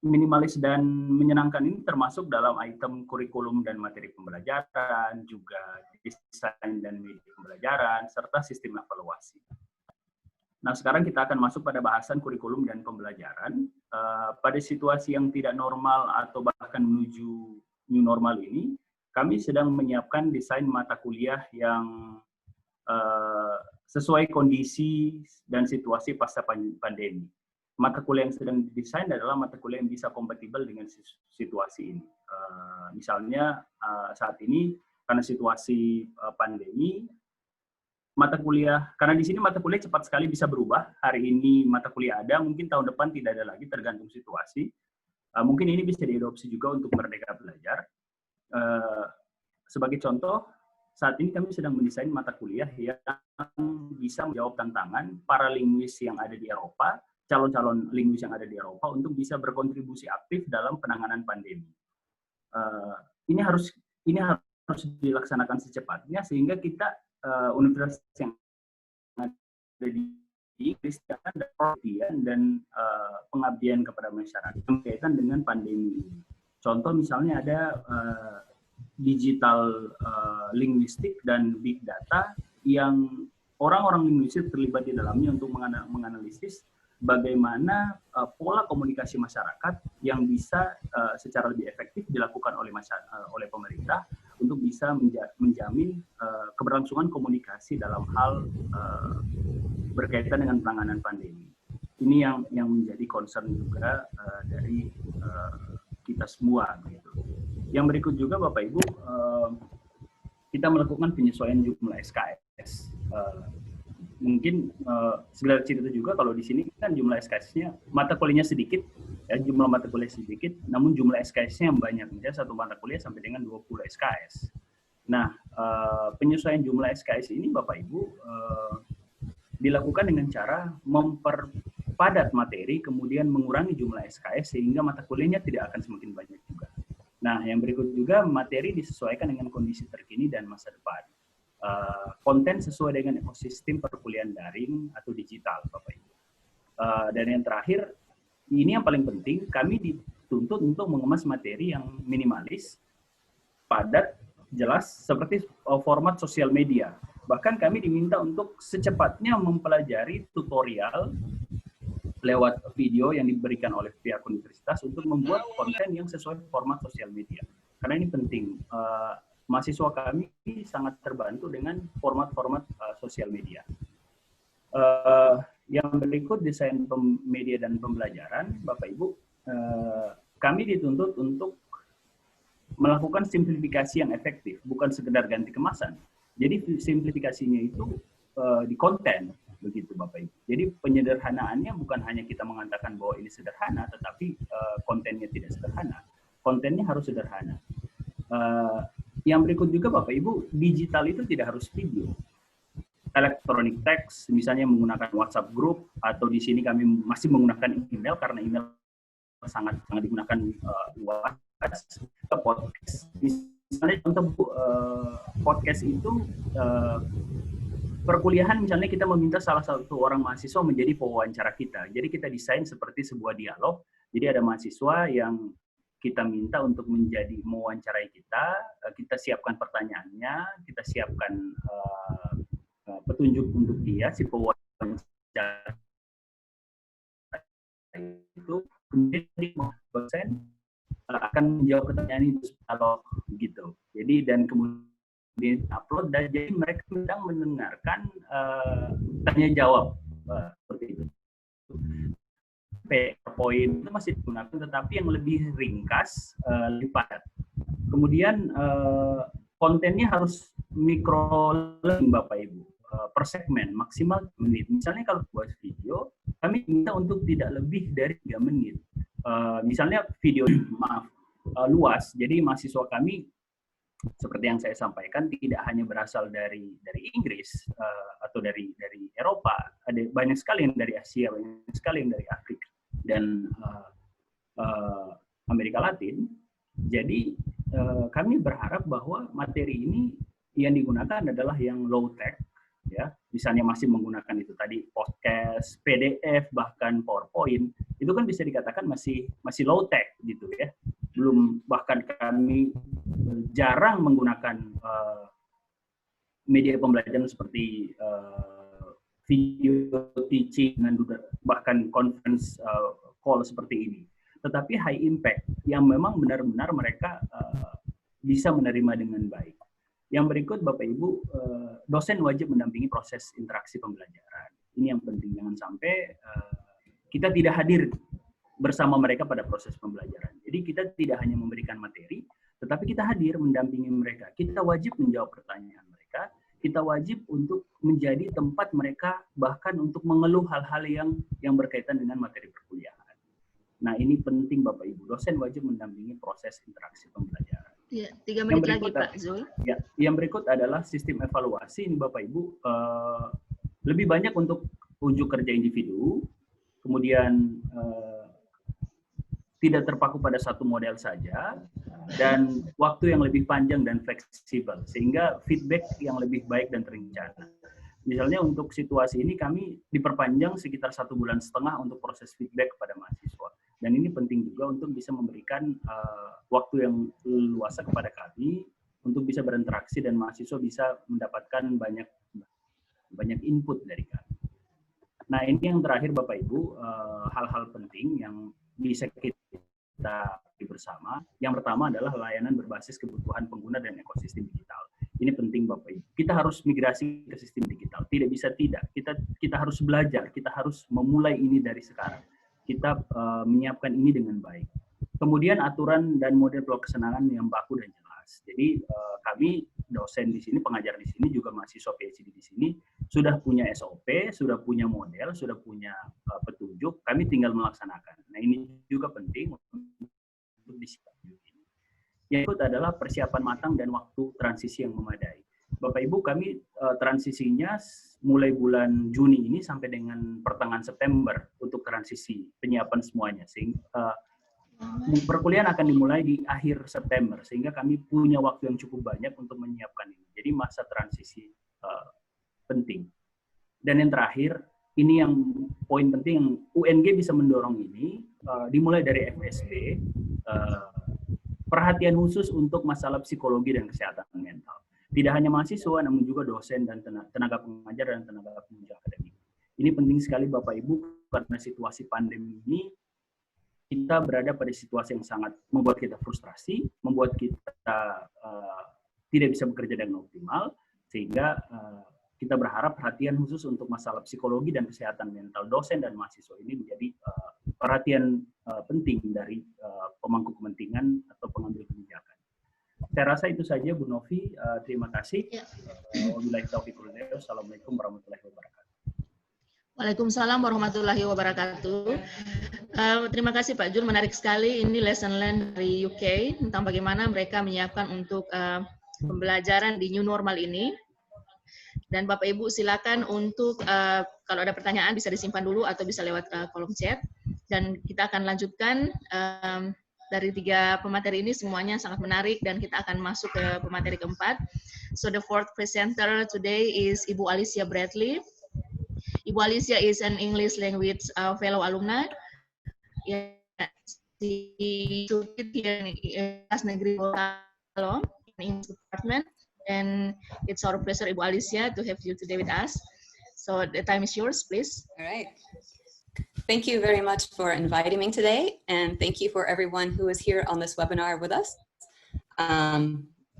Minimalis dan menyenangkan ini termasuk dalam item kurikulum dan materi pembelajaran, juga desain dan media pembelajaran, serta sistem evaluasi. Nah, sekarang kita akan masuk pada bahasan kurikulum dan pembelajaran. Pada situasi yang tidak normal atau bahkan menuju new normal ini, kami sedang menyiapkan desain mata kuliah yang sesuai kondisi dan situasi pasca pandemi. mata kuliah yang sedang didesain adalah mata kuliah yang bisa kompatibel dengan situasi ini. Misalnya saat ini karena situasi pandemi, mata kuliah, karena di sini mata kuliah cepat sekali bisa berubah. Hari ini mata kuliah ada, mungkin tahun depan tidak ada lagi, tergantung situasi. Mungkin ini bisa diadopsi juga untuk Merdeka Belajar. Sebagai contoh, saat ini kami sedang mendesain mata kuliah yang bisa menjawab tantangan para linguis yang ada di Eropa, calon-calon linguis yang ada di Eropa untuk bisa berkontribusi aktif dalam penanganan pandemi. Ini harus dilaksanakan secepatnya sehingga kita universitas yang ada di Inggris ada perhatian dan pengabdian kepada masyarakat berkaitan dengan pandemi ini. Contoh misalnya ada digital linguistik dan big data yang orang-orang linguistik terlibat di dalamnya untuk menganalisis bagaimana pola komunikasi masyarakat yang bisa secara lebih efektif dilakukan oleh pemerintah untuk bisa menjamin keberlangsungan komunikasi dalam hal berkaitan dengan penanganan pandemi. Ini yang menjadi concern juga dari kita semua. Gitu. Yang berikut juga Bapak Ibu, kita melakukan penyesuaian jumlah SKS. Mungkin sekedar cerita juga kalau di sini kan jumlah SKS-nya mata kuliahnya sedikit, ya jumlah mata kuliah sedikit, namun jumlah SKS-nya yang banyak, misalnya satu mata kuliah sampai dengan 20 SKS. Nah, penyesuaian jumlah SKS ini Bapak Ibu dilakukan dengan cara memperpadat materi, kemudian mengurangi jumlah SKS sehingga mata kuliahnya tidak akan semakin banyak juga. Nah, yang berikut juga materi disesuaikan dengan kondisi terkini dan masa depan. Konten sesuai dengan ekosistem perkuliahan daring atau digital, Bapak Ibu. Dan yang terakhir, ini yang paling penting, kami dituntut untuk mengemas materi yang minimalis, padat, jelas, seperti format sosial media. Bahkan kami diminta untuk secepatnya mempelajari tutorial lewat video yang diberikan oleh pihak universitas untuk membuat konten yang sesuai format sosial media. Karena ini penting. Mahasiswa kami sangat terbantu dengan format-format sosial media. Yang berikut desain media dan pembelajaran, Bapak Ibu, kami dituntut untuk melakukan simplifikasi yang efektif, bukan sekedar ganti kemasan. Jadi simplifikasinya itu di konten, begitu Bapak Ibu. Jadi penyederhanaannya bukan hanya kita mengatakan bahwa ini sederhana, tetapi kontennya tidak sederhana. Kontennya harus sederhana. Yang berikut juga Bapak Ibu, digital itu tidak harus video. Electronic text, misalnya menggunakan WhatsApp group, atau di sini kami masih menggunakan email karena email sangat digunakan luas. Podcast, misalnya contoh podcast itu perkuliahan misalnya kita meminta salah satu orang mahasiswa menjadi pewawancara kita. Jadi kita desain seperti sebuah dialog. Jadi ada mahasiswa yang kita minta untuk menjadi mewawancarai kita siapkan pertanyaannya, kita siapkan petunjuk untuk dia, si pewawancara itu, kemudian dosen akan menjawab pertanyaan itu kalau gitu. Jadi dan kemudian upload dan jadi mereka sedang mendengarkan tanya jawab seperti itu. PowerPoint itu masih digunakan, tetapi yang lebih ringkas, lebih padat. Kemudian kontennya harus micro learning Bapak Ibu, per segmen, maksimal menit. Misalnya kalau buat video, kami minta untuk tidak lebih dari 3 menit. Misalnya video, luas, jadi mahasiswa kami seperti yang saya sampaikan tidak hanya berasal dari Inggris atau dari Eropa, ada banyak sekali yang dari Asia, banyak sekali yang dari Afrika dan Amerika Latin. Jadi kami berharap bahwa materi ini yang digunakan adalah yang low tech, ya, misalnya masih menggunakan itu tadi podcast, PDF, bahkan PowerPoint, itu kan bisa dikatakan masih low tech gitu ya. Belum, bahkan kami jarang menggunakan media pembelajaran seperti video teaching dan bahkan conference call seperti ini. Tetapi high impact yang memang benar-benar mereka bisa menerima dengan baik. Yang berikut Bapak Ibu, dosen wajib mendampingi proses interaksi pembelajaran. Ini yang penting, jangan sampai kita tidak hadir bersama mereka pada proses pembelajaran. Jadi kita tidak hanya memberikan materi, tetapi kita hadir mendampingi mereka. Kita wajib menjawab pertanyaan mereka, kita wajib untuk menjadi tempat mereka bahkan untuk mengeluh hal-hal yang berkaitan dengan materi perkuliahan. Nah, ini penting Bapak Ibu. Dosen wajib mendampingi proses interaksi pembelajaran. Ya, 3 menit lagi Pak Zul. Ya, yang berikut adalah sistem evaluasi. Ini Bapak Ibu lebih banyak untuk unjuk kerja individu, kemudian tidak terpaku pada satu model saja, dan waktu yang lebih panjang dan fleksibel, sehingga feedback yang lebih baik dan terencana. Misalnya untuk situasi ini kami diperpanjang sekitar 1,5 bulan untuk proses feedback kepada mahasiswa. Dan ini penting juga untuk bisa memberikan waktu yang luas kepada kami untuk bisa berinteraksi dan mahasiswa bisa mendapatkan banyak input dari kami. Nah, ini yang terakhir Bapak Ibu, hal-hal penting yang bisa kita bersama. Yang pertama adalah layanan berbasis kebutuhan pengguna dan ekosistem digital. Ini penting Bapak Ibu. Kita harus migrasi ke sistem digital. Tidak bisa tidak. Kita harus belajar. Kita harus memulai ini dari sekarang. Kita menyiapkan ini dengan baik. Kemudian aturan dan model pelaksanaan yang baku dan jelas. Jadi kami dosen di sini, pengajar di sini, juga mahasiswa PhD di sini sudah punya SOP, sudah punya model, sudah punya petunjuk. Kami tinggal melaksanakan. Nah, ini juga penting untuk disiapkan. Yang kedua adalah persiapan matang dan waktu transisi yang memadai. Bapak Ibu, kami transisinya mulai bulan Juni ini sampai dengan pertengahan September untuk transisi penyiapan semuanya. Sehingga perkuliahan akan dimulai di akhir September, sehingga kami punya waktu yang cukup banyak untuk menyiapkan ini. Jadi masa transisi penting. Dan yang terakhir, ini yang poin penting yang UNG bisa mendorong ini, dimulai dari FSB, perhatian khusus untuk masalah psikologi dan kesehatan mental. Tidak hanya mahasiswa, namun juga dosen dan tenaga pengajar dan tenaga penunjang akademik. Ini penting sekali Bapak Ibu, karena situasi pandemi ini, kita berada pada situasi yang sangat membuat kita frustrasi, membuat kita tidak bisa bekerja dengan optimal, sehingga kita berharap perhatian khusus untuk masalah psikologi dan kesehatan mental dosen dan mahasiswa ini menjadi perhatian penting dari pemangku kepentingan atau pengambil kebijakan. Saya rasa itu saja Bu Novi. Terima kasih. Wabillahi taufiq wal hidayah. Assalamualaikum warahmatullahi wabarakatuh. Waalaikumsalam warahmatullahi wabarakatuh. Terima kasih Pak Jul, menarik sekali. Ini lesson learned dari UK tentang bagaimana mereka menyiapkan untuk pembelajaran di new normal ini. Dan Bapak Ibu silakan untuk kalau ada pertanyaan bisa disimpan dulu atau bisa lewat kolom chat. Dan kita akan lanjutkan dari 3 pemateri ini, semuanya sangat menarik dan kita akan masuk ke pemateri keempat. So the fourth presenter today is Ibu Alicia Bradley. Ibu Alicia is an English language fellow alumni. She studied here in Universitas Negeri Gorontalo in English department, and it's our pleasure, Ibu Alicia, to have you today with us. So the time is yours, please. All right. Thank you very much for inviting me today, and thank you for everyone who is here on this webinar with us.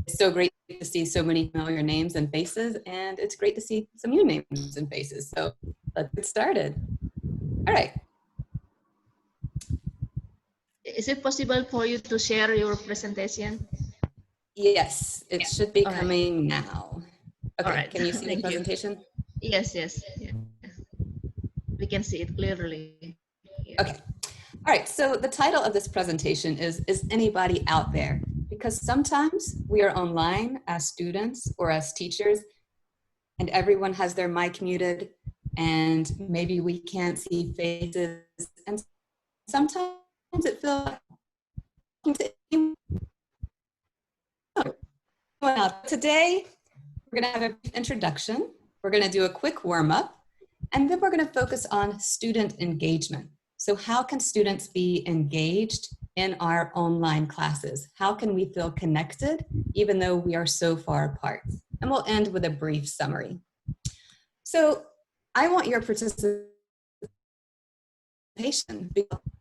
It's so great to see so many familiar names and faces, and it's great to see some new names and faces. So let's get started. All right. Is it possible for you to share your presentation? Yes, it should be coming now. Okay, can you see the presentation? Yes. We can see it clearly. Okay. All right, so the title of this presentation is anybody out there? Because sometimes we are online as students or as teachers, and everyone has their mic muted, and maybe we can't see faces, and sometimes it feels like today we're going to have an introduction, we're going to do a quick warm-up, and then we're going to focus on student engagement. So how can students be engaged in our online classes? How can we feel connected even though we are so far apart? And we'll end with a brief summary. So I want your participation.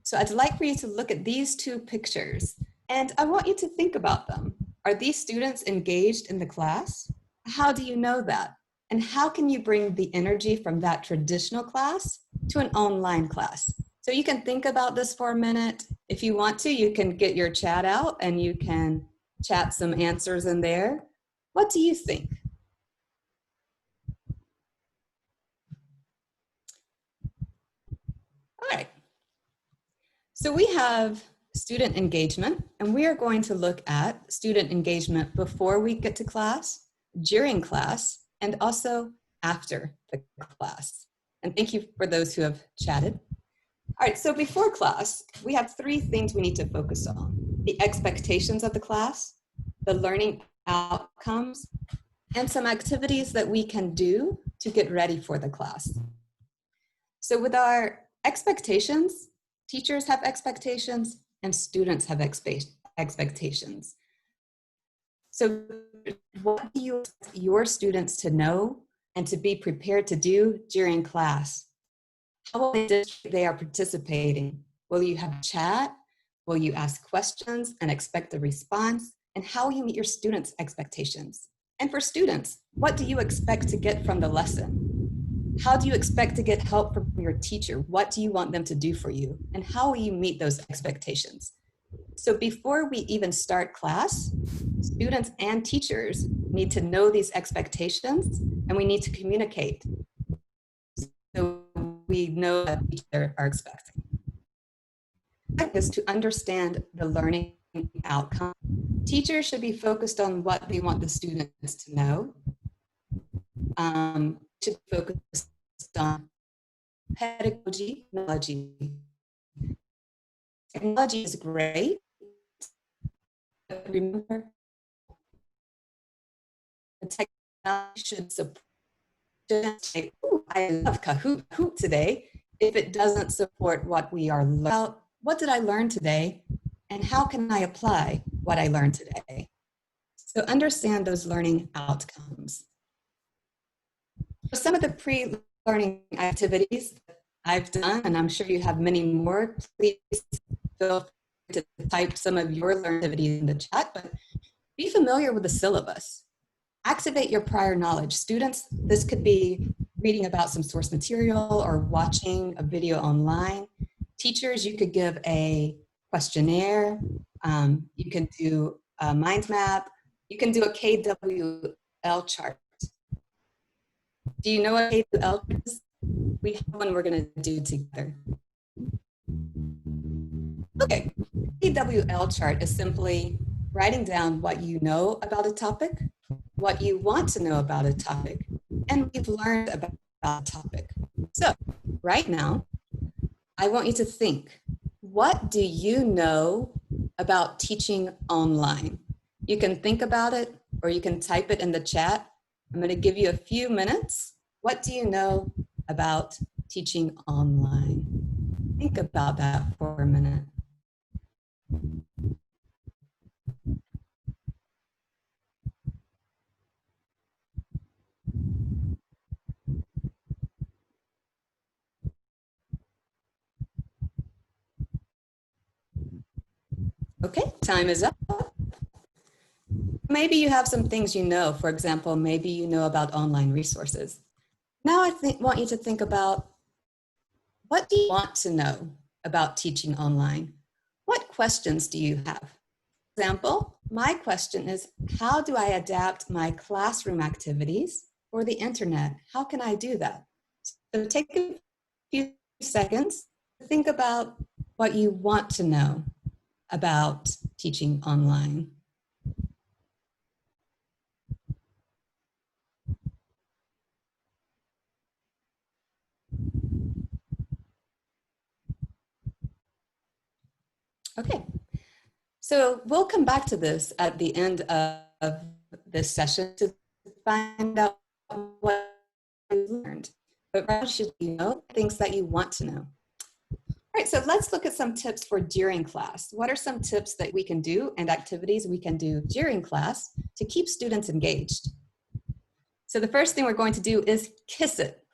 So I'd like for you to look at these 2 pictures, and I want you to think about them. Are these students engaged in the class? How do you know that? And how can you bring the energy from that traditional class to an online class? So So you can think about this for a minute. If you want to, you can get your chat out and you can chat some answers in there. What do you think? All right. So we have student engagement, and we are going to look at student engagement before we get to class, during class, and also after the class. And thank you for those who have chatted. All right, so before class, we have 3 things we need to focus on: the expectations of the class, the learning outcomes, and some activities that we can do to get ready for the class. So with our expectations, teachers have expectations and students have expectations. So what do you expect your students to know and to be prepared to do during class? How will they are participating? Will you have chat? Will you ask questions and expect a response? And how will you meet your students' expectations? And for students, what do you expect to get from the lesson? How do you expect to get help from your teacher? What do you want them to do for you? And how will you meet those expectations? So before we even start class, students and teachers need to know these expectations, and we need to communicate so we know what each other are expecting. Is to understand the learning outcome. Teachers should be focused on what they want the students to know. Should focus on pedagogy, technology. Technology is great, but remember, the technology should support. Say, "Ooh, I love Kahoot today," if it doesn't support what we are learning. What did I learn today, and how can I apply what I learned today? So understand those learning outcomes. Some of the pre-learning activities that I've done, and I'm sure you have many more, please feel free to type some of your learning activities in the chat, but be familiar with the syllabus. Activate your prior knowledge. Students, this could be reading about some source material or watching a video online. Teachers, you could give a questionnaire. You can do a mind map. You can do a KWL chart. Do you know what KWL is? We have one we're going to do together. Okay, KWL chart is simply writing down what you know about a topic, what you want to know about a topic, and what you've learned about a topic. So right now, I want you to think, what do you know about teaching online? You can think about it, or you can type it in the chat. I'm going to give you a few minutes. What do you know about teaching online? Think about that for a minute. Okay, time is up. Maybe you have some things you know. For example, maybe you know about online resources. Now I want you to think about, what do you want to know about teaching online? What questions do you have? For example, my question is, how do I adapt my classroom activities for the internet? How can I do that? So take a few seconds to think about what you want to know about teaching online. Okay, so we'll come back to this at the end of this session to find out what you learned. But rather should you know things that you want to know. All right, so let's look at some tips for during class. What are some tips that we can do and activities we can do during class to keep students engaged? So the first thing we're going to do is kiss it.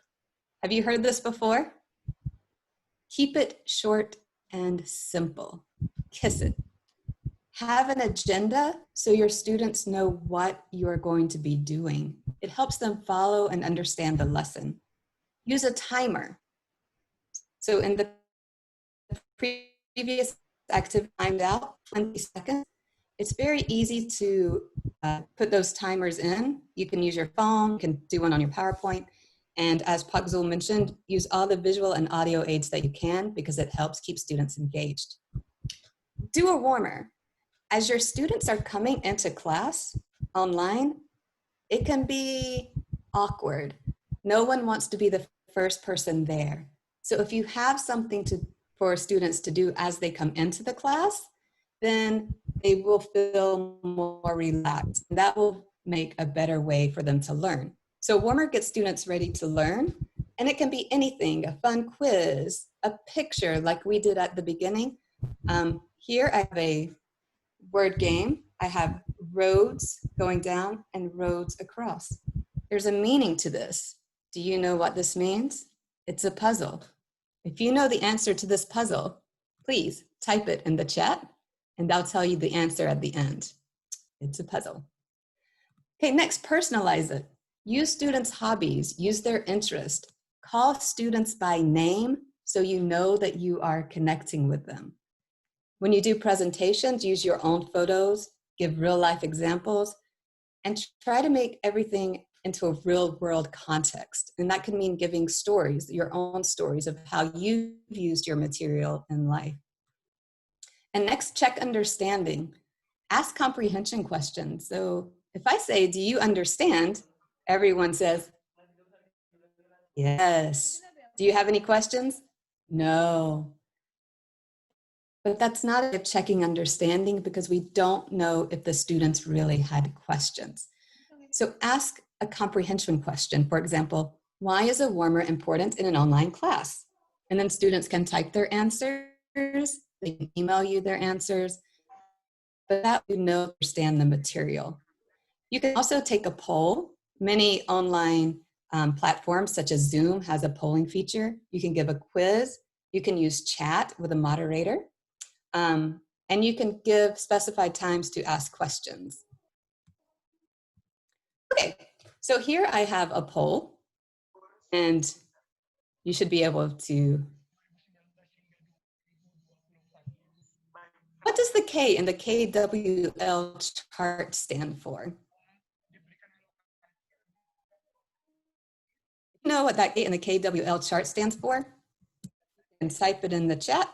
Have you heard this before? Keep it short and simple. Kiss it. Have an agenda so your students know what you're going to be doing. It helps them follow and understand the lesson. Use a timer. So in the previous activity timed out, 20 seconds. It's very easy to put those timers in. You can use your phone, you can do one on your PowerPoint. And as Pak Zul mentioned, use all the visual and audio aids that you can because it helps keep students engaged. Do a warmer. As your students are coming into class online, it can be awkward. No one wants to be the first person there. So if you have something for students to do as they come into the class, then they will feel more relaxed. And that will make a better way for them to learn. So warmer gets students ready to learn, and it can be anything, a fun quiz, a picture like we did at the beginning. Here I have a word game. I have roads going down and roads across. There's a meaning to this. Do you know what this means? It's a puzzle. If you know the answer to this puzzle, please type it in the chat and I'll tell you the answer at the end. It's a puzzle. Okay, next, personalize it. Use students' hobbies, use their interest. Call students by name so you know that you are connecting with them. When you do presentations, use your own photos, give real life examples, and try to make everything into a real world context. And that can mean giving stories, your own stories of how you've used your material in life. And next, check understanding. Ask comprehension questions. So if I say, do you understand? Everyone says, yes. Do you have any questions? No. But that's not a checking understanding because we don't know if the students really had questions. So ask a comprehension question. For example, why is a warmer important in an online class? And then students can type their answers. They can email you their answers. But that you know, understand the material. You can also take a poll. Many online platforms such as Zoom has a polling feature. You can give a quiz. You can use chat with a moderator. And you can give specified times to ask questions. Okay, so here I have a poll, and you should be able to. What does the K in the KWL chart stand for? You know what that K in the KWL chart stands for? And type it in the chat.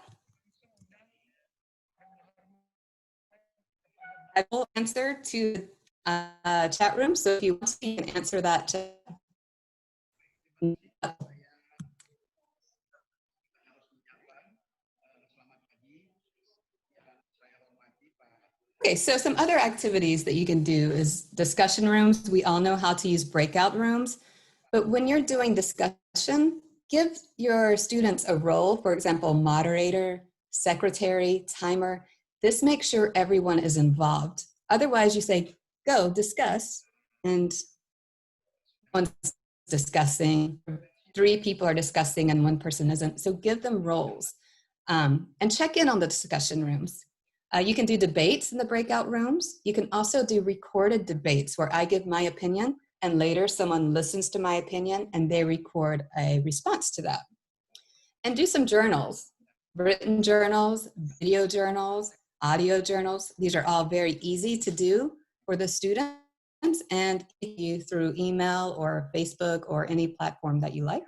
I will answer to chat room, so if you want to, you can answer that. Okay, so some other activities that you can do is discussion rooms. We all know how to use breakout rooms, but when you're doing discussion, give your students a role, for example, moderator, secretary, timer. This makes sure everyone is involved. Otherwise, you say, go discuss, and one's discussing, 3 people are discussing and 1 person isn't. So give them roles and check in on the discussion rooms. You can do debates in the breakout rooms. You can also do recorded debates where I give my opinion and later someone listens to my opinion and they record a response to that. And do some journals, written journals, video journals, audio journals. These are all very easy to do for the students and you through email or Facebook or any platform that you like.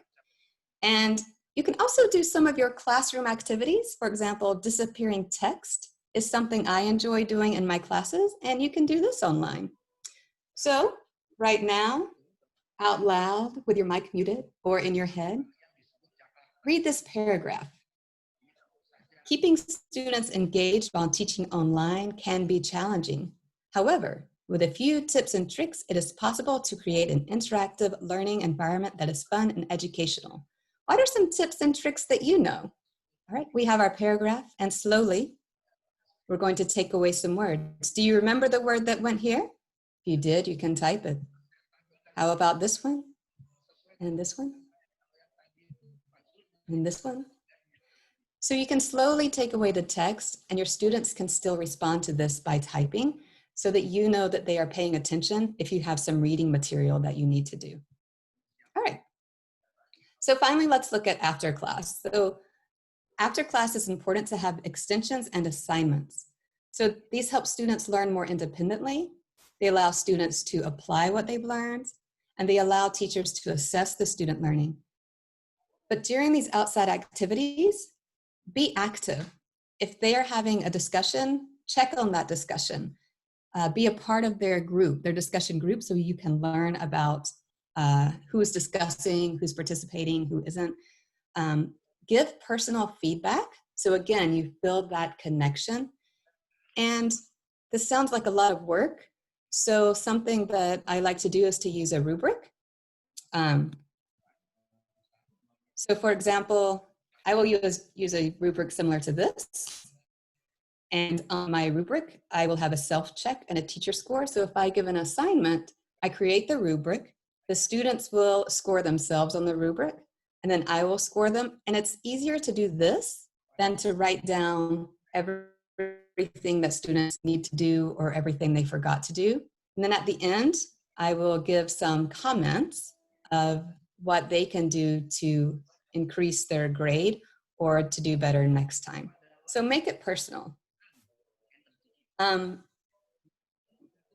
And you can also do some of your classroom activities. For example, disappearing text is something I enjoy doing in my classes, and you can do this online. So right now, out loud with your mic muted or in your head, read this paragraph. Keeping students engaged while teaching online can be challenging. However, with a few tips and tricks, it is possible to create an interactive learning environment that is fun and educational. What are some tips and tricks that you know? All right, we have our paragraph, and slowly, we're going to take away some words. Do you remember the word that went here? If you did, you can type it. How about this one? And this one? And this one? So you can slowly take away the text, and your students can still respond to this by typing so that you know that they are paying attention if you have some reading material that you need to do. All right. So finally, let's look at after class. So After class, it's important to have extensions and assignments. So these help students learn more independently. They allow students to apply what they've learned, and they allow teachers to assess the student learning. But during these outside activities, be active. If they are having a discussion, check on that discussion. Be a part of their group, their discussion group, so you can learn about who's discussing, who's participating, who isn't. Give personal feedback. So again, you build that connection. And this sounds like a lot of work. So something that I like to do is to use a rubric. So for example, I will use a rubric similar to this. And on my rubric, I will have a self-check and a teacher score. So if I give an assignment, I create the rubric. The students will score themselves on the rubric, and then I will score them. And it's easier to do this than to write down everything that students need to do or everything they forgot to do. And then at the end, I will give some comments of what they can do to increase their grade or to do better next time. So make it personal.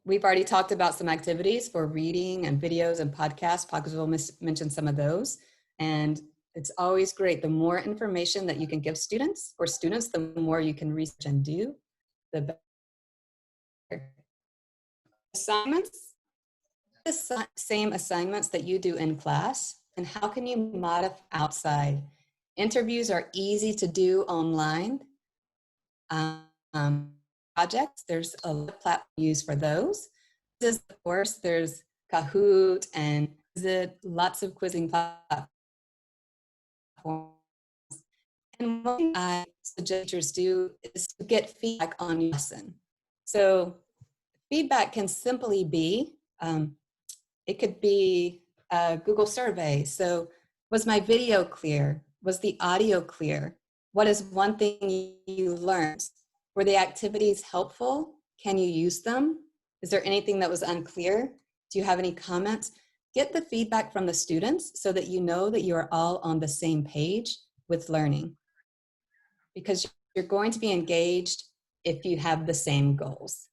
We've already talked about some activities for reading and videos and podcasts. Pacos will mention some of those. And it's always great. The more information that you can give students, the more you can research and do, the better. Assignments, the same assignments that you do in class, and how can you modify outside? Interviews are easy to do online. Projects, there's a lot of platforms used for those. Of course, there's Kahoot and lots of quizzing platforms. And what I suggest teachers do is to get feedback on your lesson. So feedback can simply be, it could be a Google survey. So was my video clear? Was the audio clear? What is one thing you learned? Were the activities helpful? Can you use them? Is there anything that was unclear? Do you have any comments? Get the feedback from the students so that you know that you are all on the same page with learning. Because you're going to be engaged if you have the same goals.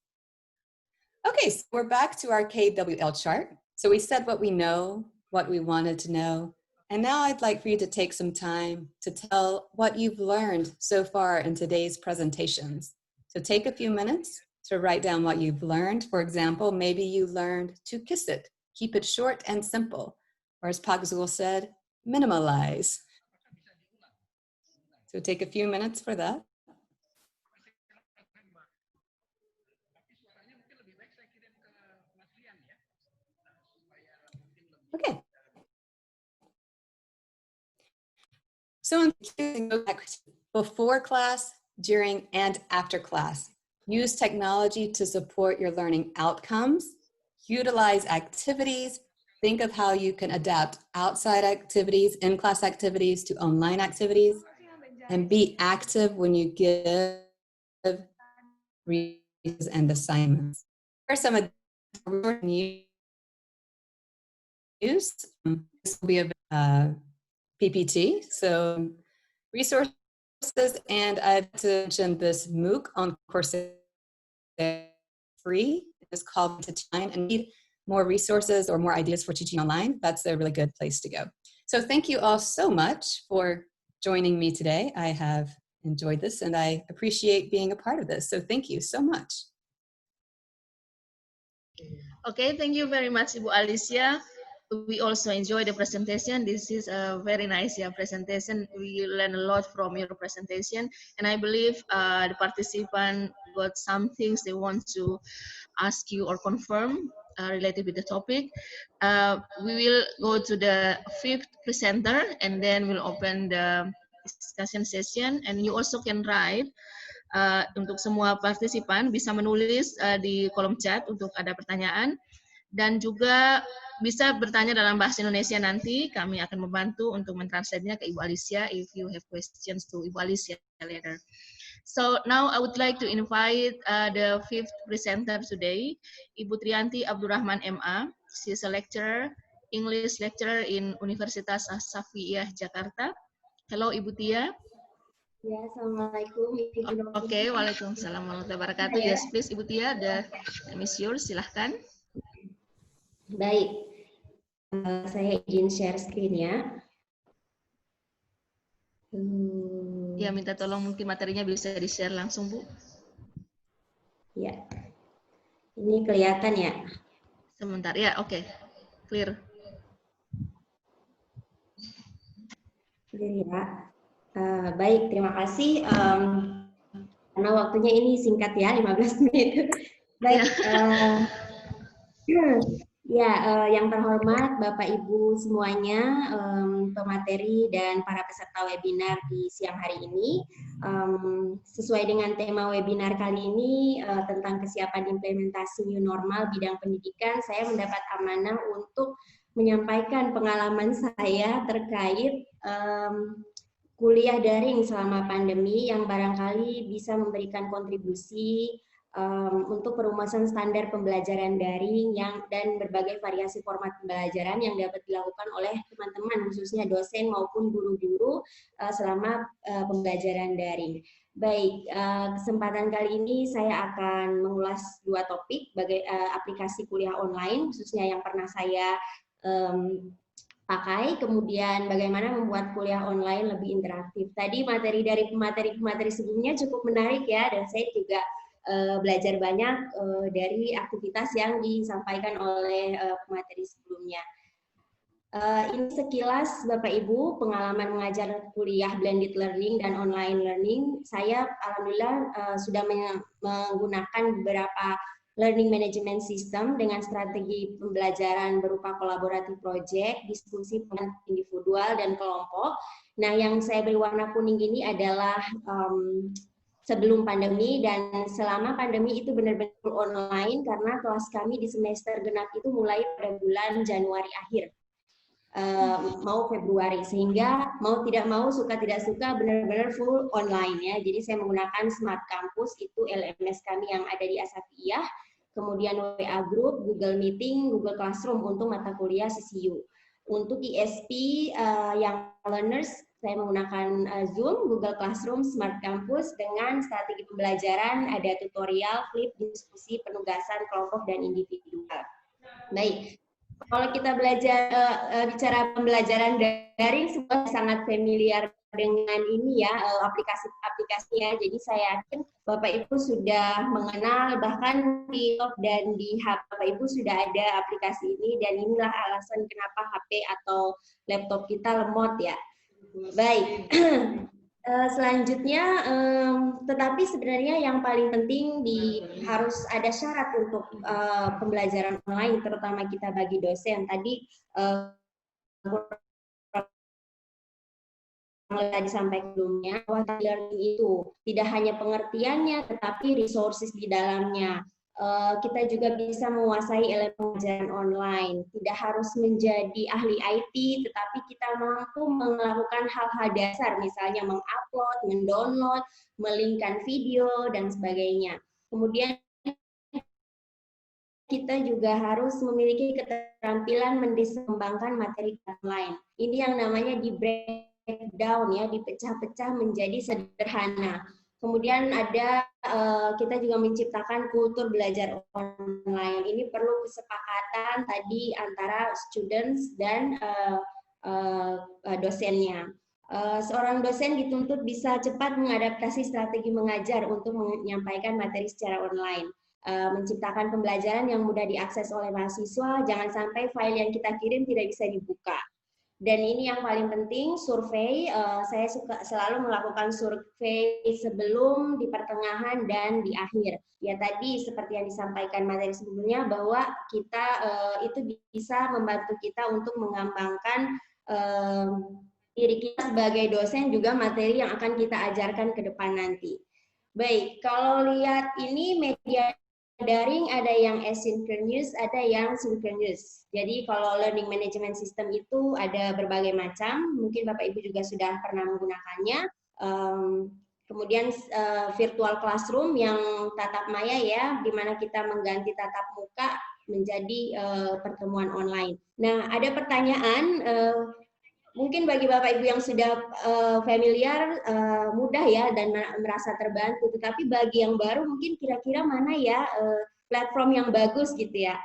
Okay, so we're back to our KWL chart. So we said what we know, what we wanted to know. And now I'd like for you to take some time to tell what you've learned so far in today's presentations. So take a few minutes to write down what you've learned. For example, maybe you learned to kiss it. Keep it short and simple. Or as Pagazul said, minimalize. So take a few minutes for that. Okay. So before class, during, and after class. Use technology to support your learning outcomes. Utilize activities. Think of how you can adapt outside activities, in-class activities to online activities. And be active when you give readings and assignments. Here are some of the use. This will be a PPT. So resources, and I've mentioned this MOOC on Coursera, free. It's called To Teach, and need more resources or more ideas for teaching online. That's a really good place to go. So thank you all so much for joining me today. I have enjoyed this and I appreciate being a part of this. So thank you so much. Okay, thank you very much, Ibu Alicia. We also enjoy the presentation. This is a very nice presentation. We learn a lot from your presentation, and I believe the participant got some things they want to ask you or confirm related with the topic. We will go to the fifth presenter, and then we'll open the discussion session. And you also can write. Untuk semua partisipan bisa menulis di kolom chat untuk ada pertanyaan. Dan juga bisa bertanya dalam bahasa Indonesia nanti. Kami akan membantu untuk mentranslate-nya ke Ibu Alicia if you have questions to Ibu Alicia later. So now I would like to invite the fifth presenter today, Ibu Trianti Abdurrahman MA. She is a lecturer, English lecturer in Universitas As-Safiyah, Jakarta. Hello, Ibu Tia. Ya, assalamualaikum. Oke, waalaikumsalam warahmatullahi wabarakatuh. Yes, please, Ibu Tia, the time is yours. Silahkan. Baik, saya izin share screen ya. Ya, minta tolong mungkin materinya bisa di-share langsung, Bu. Ya, ini kelihatan ya? Sebentar, ya, oke. Clear. Clear ya. Baik, terima kasih. Karena waktunya ini singkat ya, 15 menit. Baik, yang terhormat Bapak Ibu semuanya, pemateri dan para peserta webinar di siang hari ini. Sesuai dengan tema webinar kali ini tentang kesiapan implementasi new normal bidang pendidikan, saya mendapat amanah untuk menyampaikan pengalaman saya terkait kuliah daring selama pandemi yang barangkali bisa memberikan kontribusi untuk perumusan standar pembelajaran daring dan berbagai variasi format pembelajaran yang dapat dilakukan oleh teman-teman, khususnya dosen maupun guru-guru selama pembelajaran daring. Baik, kesempatan kali ini saya akan mengulas dua topik, aplikasi kuliah online, khususnya yang pernah saya pakai, kemudian bagaimana membuat kuliah online lebih interaktif. Tadi materi dari pemateri sebelumnya cukup menarik ya, dan saya juga belajar banyak dari aktivitas yang disampaikan oleh pemateri sebelumnya. Ini sekilas Bapak Ibu pengalaman mengajar kuliah blended learning dan online learning. Saya alhamdulillah sudah menggunakan beberapa learning management system dengan strategi pembelajaran berupa collaborative project, diskusi individual dan kelompok. Nah, yang saya beri warna kuning ini adalah sebelum pandemi, dan selama pandemi itu benar-benar online karena kelas kami di semester genap itu mulai pada bulan Januari akhir. Mau Februari, sehingga mau tidak mau, suka tidak suka, benar-benar full online ya. Jadi saya menggunakan Smart Campus, itu LMS kami yang ada di Asafiyah, kemudian WA Group, Google Meeting, Google Classroom untuk mata kuliah CCU. Untuk ISP yang learners, saya menggunakan Zoom, Google Classroom, Smart Campus dengan strategi pembelajaran, ada tutorial, flip, diskusi, penugasan kelompok dan individual. Baik. Kalau kita bicara pembelajaran daring, semua sangat familiar dengan ini ya, aplikasinya. Jadi saya yakin Bapak Ibu sudah mengenal, bahkan di laptop dan di HP Bapak Ibu sudah ada aplikasi ini, dan inilah alasan kenapa HP atau laptop kita lemot ya. Baik. Selanjutnya, tetapi sebenarnya yang paling penting harus ada syarat untuk pembelajaran online, terutama kita bagi dosen. Tadi disampaikan sebelumnya bahwa learning itu tidak hanya pengertiannya, tetapi resources di dalamnya. Kita juga bisa menguasai elemen pembelajaran online. Tidak harus menjadi ahli IT, tetapi kita mampu melakukan hal-hal dasar, misalnya mengupload, mendownload, melinkkan video, dan sebagainya. Kemudian kita juga harus memiliki keterampilan mengembangkan materi online. Ini yang namanya di breakdown ya, dipecah-pecah menjadi sederhana. Kemudian ada kita juga menciptakan kultur belajar online. Ini perlu kesepakatan tadi antara students dan dosennya. Seorang dosen dituntut bisa cepat mengadaptasi strategi mengajar untuk menyampaikan materi secara online. Menciptakan pembelajaran yang mudah diakses oleh mahasiswa, jangan sampai file yang kita kirim tidak bisa dibuka. Dan ini yang paling penting, survei. Saya selalu melakukan survei sebelum, di pertengahan, dan di akhir. Ya tadi seperti yang disampaikan materi sebelumnya, bahwa kita itu bisa membantu kita untuk mengembangkan diri kita sebagai dosen, juga materi yang akan kita ajarkan ke depan nanti. Baik, kalau lihat ini media daring, ada yang asynchronous, ada yang synchronous. Jadi kalau learning management system itu ada berbagai macam, mungkin Bapak Ibu juga sudah pernah menggunakannya. Kemudian virtual classroom yang tatap maya ya, di mana kita mengganti tatap muka menjadi pertemuan online. Nah, ada pertanyaan, Mungkin bagi Bapak Ibu yang sudah familiar, mudah ya dan merasa terbantu. Tetapi bagi yang baru mungkin kira-kira mana ya platform yang bagus gitu ya.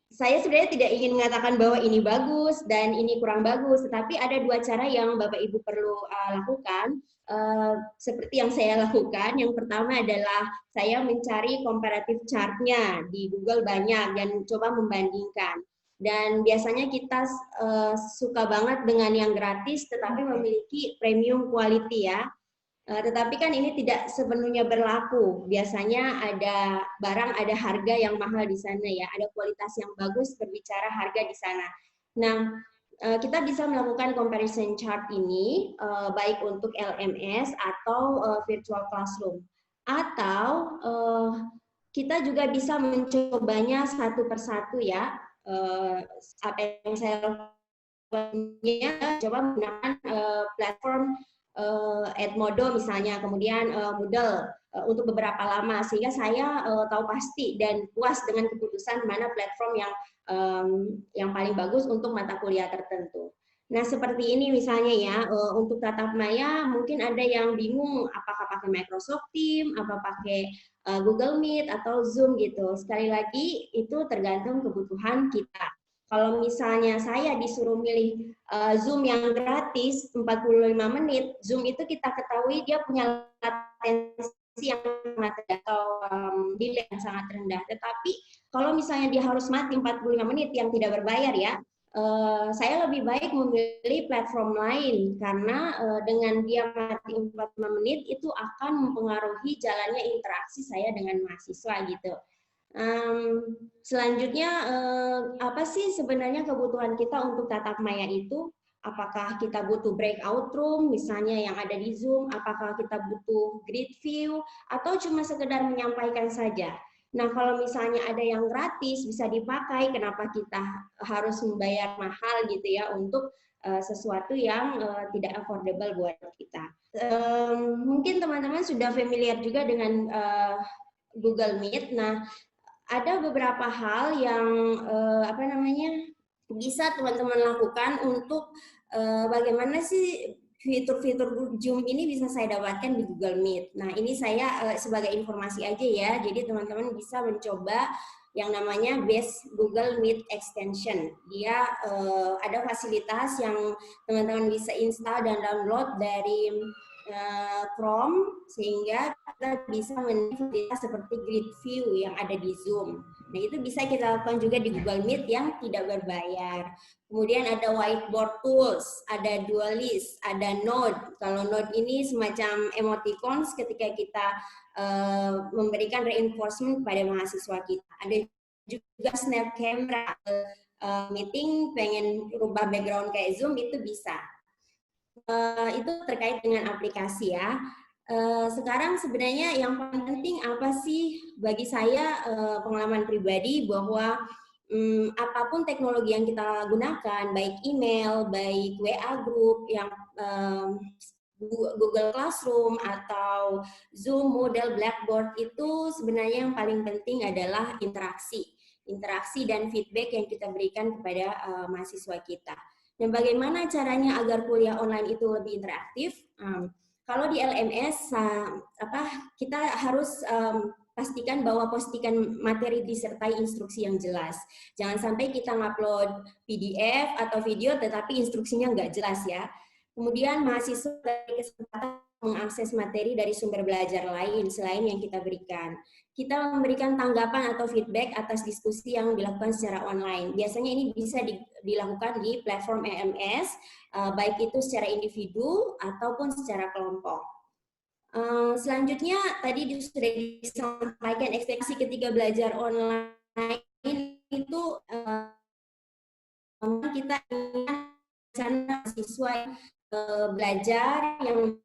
Saya sebenarnya tidak ingin mengatakan bahwa ini bagus dan ini kurang bagus, tetapi ada dua cara yang Bapak Ibu perlu lakukan. Seperti yang saya lakukan, yang pertama adalah saya mencari comparative chart-nya di Google banyak dan coba membandingkan. Dan biasanya kita suka banget dengan yang gratis, tetapi memiliki premium quality ya. Tetapi kan ini tidak sepenuhnya berlaku. Biasanya ada barang, ada harga yang mahal di sana ya. Ada kualitas yang bagus berbicara harga di sana. Nah, kita bisa melakukan comparison chart ini baik untuk LMS atau virtual classroom. Atau kita juga bisa mencobanya satu persatu ya. Apa yang saya lakukan, coba menggunakan platform Edmodo misalnya, kemudian Moodle untuk beberapa lama, sehingga saya tahu pasti dan puas dengan keputusan mana platform yang paling bagus untuk mata kuliah tertentu. Nah, seperti ini misalnya ya, untuk tatap maya mungkin ada yang bingung apakah pakai Microsoft Teams, apa pakai Google Meet atau Zoom gitu. Sekali lagi itu tergantung kebutuhan kita. Kalau misalnya saya disuruh milih Zoom yang gratis 45 menit, Zoom itu kita ketahui dia punya latensi yang sangat rendah atau delay yang sangat rendah. Tetapi kalau misalnya dia harus mati 45 menit yang tidak berbayar ya, saya lebih baik memilih platform lain karena dengan dia mati 45 menit itu akan mempengaruhi jalannya interaksi saya dengan mahasiswa gitu. Selanjutnya apa sih sebenarnya kebutuhan kita untuk tatap maya itu? Apakah kita butuh breakout room misalnya yang ada di Zoom? Apakah kita butuh grid view atau cuma sekedar menyampaikan saja? Nah, kalau misalnya ada yang gratis bisa dipakai, kenapa kita harus membayar mahal gitu ya untuk sesuatu yang tidak affordable buat kita? Mungkin teman-teman sudah familiar juga dengan Google Meet. Nah, ada beberapa hal yang bisa teman-teman lakukan untuk bagaimana sih fitur-fitur Zoom ini bisa saya dapatkan di Google Meet. Nah, ini saya sebagai informasi aja ya. Jadi teman-teman bisa mencoba yang namanya Base Google Meet Extension. Dia ada fasilitas yang teman-teman bisa install dan download dari Chrome sehingga kita bisa melihat seperti grid view yang ada di Zoom. Nah, itu bisa kita lakukan juga di Google Meet yang tidak berbayar. Kemudian ada whiteboard tools, ada Dualist, ada Node. Kalau Node ini semacam emoticons ketika kita memberikan reinforcement kepada mahasiswa kita. Ada juga snap camera, meeting pengen rubah background kayak Zoom itu bisa. Itu terkait dengan aplikasi ya. Sekarang sebenarnya yang paling penting apa sih bagi saya pengalaman pribadi bahwa apapun teknologi yang kita gunakan, baik email, baik WA group, yang Google Classroom atau Zoom, Moodle, Blackboard itu sebenarnya yang paling penting adalah interaksi dan feedback yang kita berikan kepada mahasiswa kita. Dan bagaimana caranya agar kuliah online itu lebih interaktif? Kalau di LMS, kita harus pastikan bahwa postingan materi disertai instruksi yang jelas. Jangan sampai kita ngupload PDF atau video tetapi instruksinya nggak jelas ya. Kemudian mahasiswa dari kesempatan mengakses materi dari sumber belajar lain selain yang kita berikan. Kita memberikan tanggapan atau feedback atas diskusi yang dilakukan secara online. Biasanya ini bisa dilakukan di platform LMS, baik itu secara individu ataupun secara kelompok. Selanjutnya, tadi sudah disampaikan ekspektasi ketika belajar online itu kita ingin mahasiswa belajar yang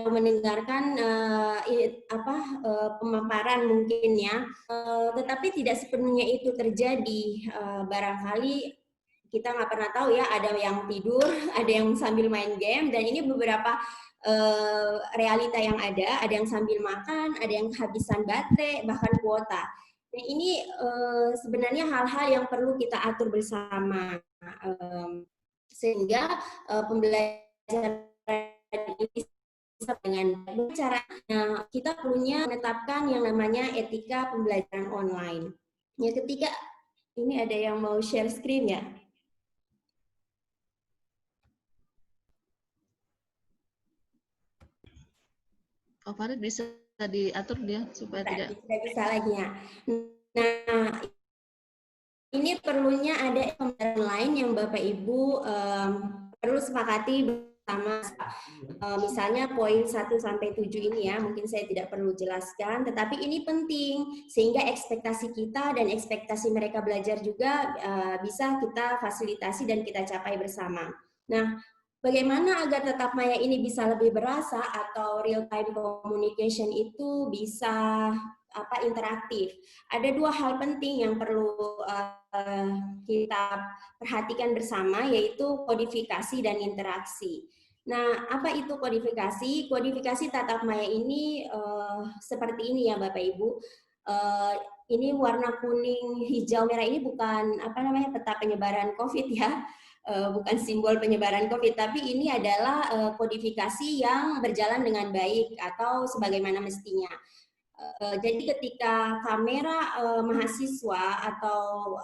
mendengarkan pemaparan mungkin ya, tetapi tidak sepenuhnya itu terjadi. Barangkali kita nggak pernah tahu ya, ada yang tidur, ada yang sambil main game, dan ini beberapa realita yang ada yang sambil makan, ada yang kehabisan baterai, bahkan kuota. Nah, ini sebenarnya hal-hal yang perlu kita atur bersama, sehingga pembelajaran ini bisa dengan caranya kita perlunya menetapkan yang namanya etika pembelajaran online. Yang ketiga, ini ada yang mau share screen ya? Pak Farid bisa diatur dia supaya tidak bisa lagi ya. Nah, ini perlunya ada pembelajaran lain yang Bapak Ibu perlu sepakati bersama. Misalnya poin 1 sampai 7 ini ya, mungkin saya tidak perlu jelaskan, tetapi ini penting sehingga ekspektasi kita dan ekspektasi mereka belajar juga bisa kita fasilitasi dan kita capai bersama. Nah, bagaimana agar tatap maya ini bisa lebih berasa atau real time communication itu bisa interaktif? Ada dua hal penting yang perlu kita perhatikan bersama, yaitu kodifikasi dan interaksi. Nah, apa itu kodifikasi? Kodifikasi tatap maya ini seperti ini ya Bapak Ibu. Ini warna kuning, hijau, merah ini bukan peta penyebaran COVID ya. Bukan simbol penyebaran COVID, tapi ini adalah kodifikasi yang berjalan dengan baik atau sebagaimana mestinya. Jadi ketika kamera mahasiswa atau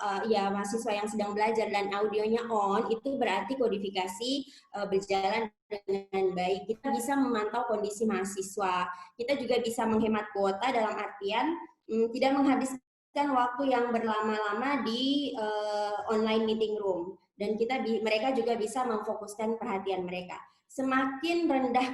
mahasiswa yang sedang belajar dan audionya on, itu berarti kodifikasi berjalan dengan baik. Kita bisa memantau kondisi mahasiswa. Kita juga bisa menghemat kuota dalam artian tidak menghabiskan waktu yang berlama-lama di online meeting room. Dan mereka juga bisa memfokuskan perhatian mereka. Semakin rendah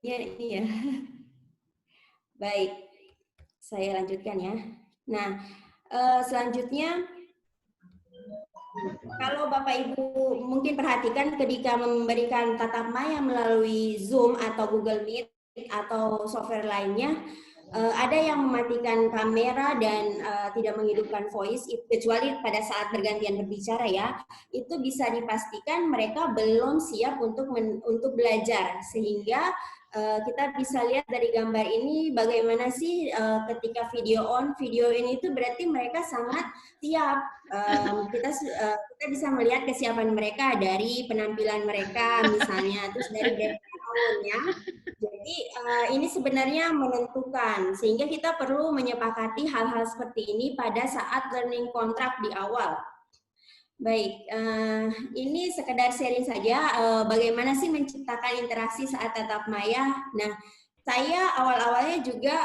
ini ya. Baik, saya lanjutkan ya. Nah, selanjutnya kalau Bapak Ibu mungkin perhatikan ketika memberikan tatap maya melalui Zoom atau Google Meet atau software lainnya, ada yang mematikan kamera dan tidak menghidupkan voice, kecuali pada saat bergantian berbicara ya, itu bisa dipastikan mereka belum siap untuk belajar, sehingga kita bisa lihat dari gambar ini bagaimana sih ketika video on, video ini itu berarti mereka sangat siap. Kita bisa melihat kesiapan mereka dari penampilan mereka misalnya, terus dari background-nya. Jadi ini sebenarnya menentukan, sehingga kita perlu menyepakati hal-hal seperti ini pada saat learning contract di awal. Baik, ini sekedar sharing saja bagaimana sih menciptakan interaksi saat tatap maya. Nah, saya awal-awalnya juga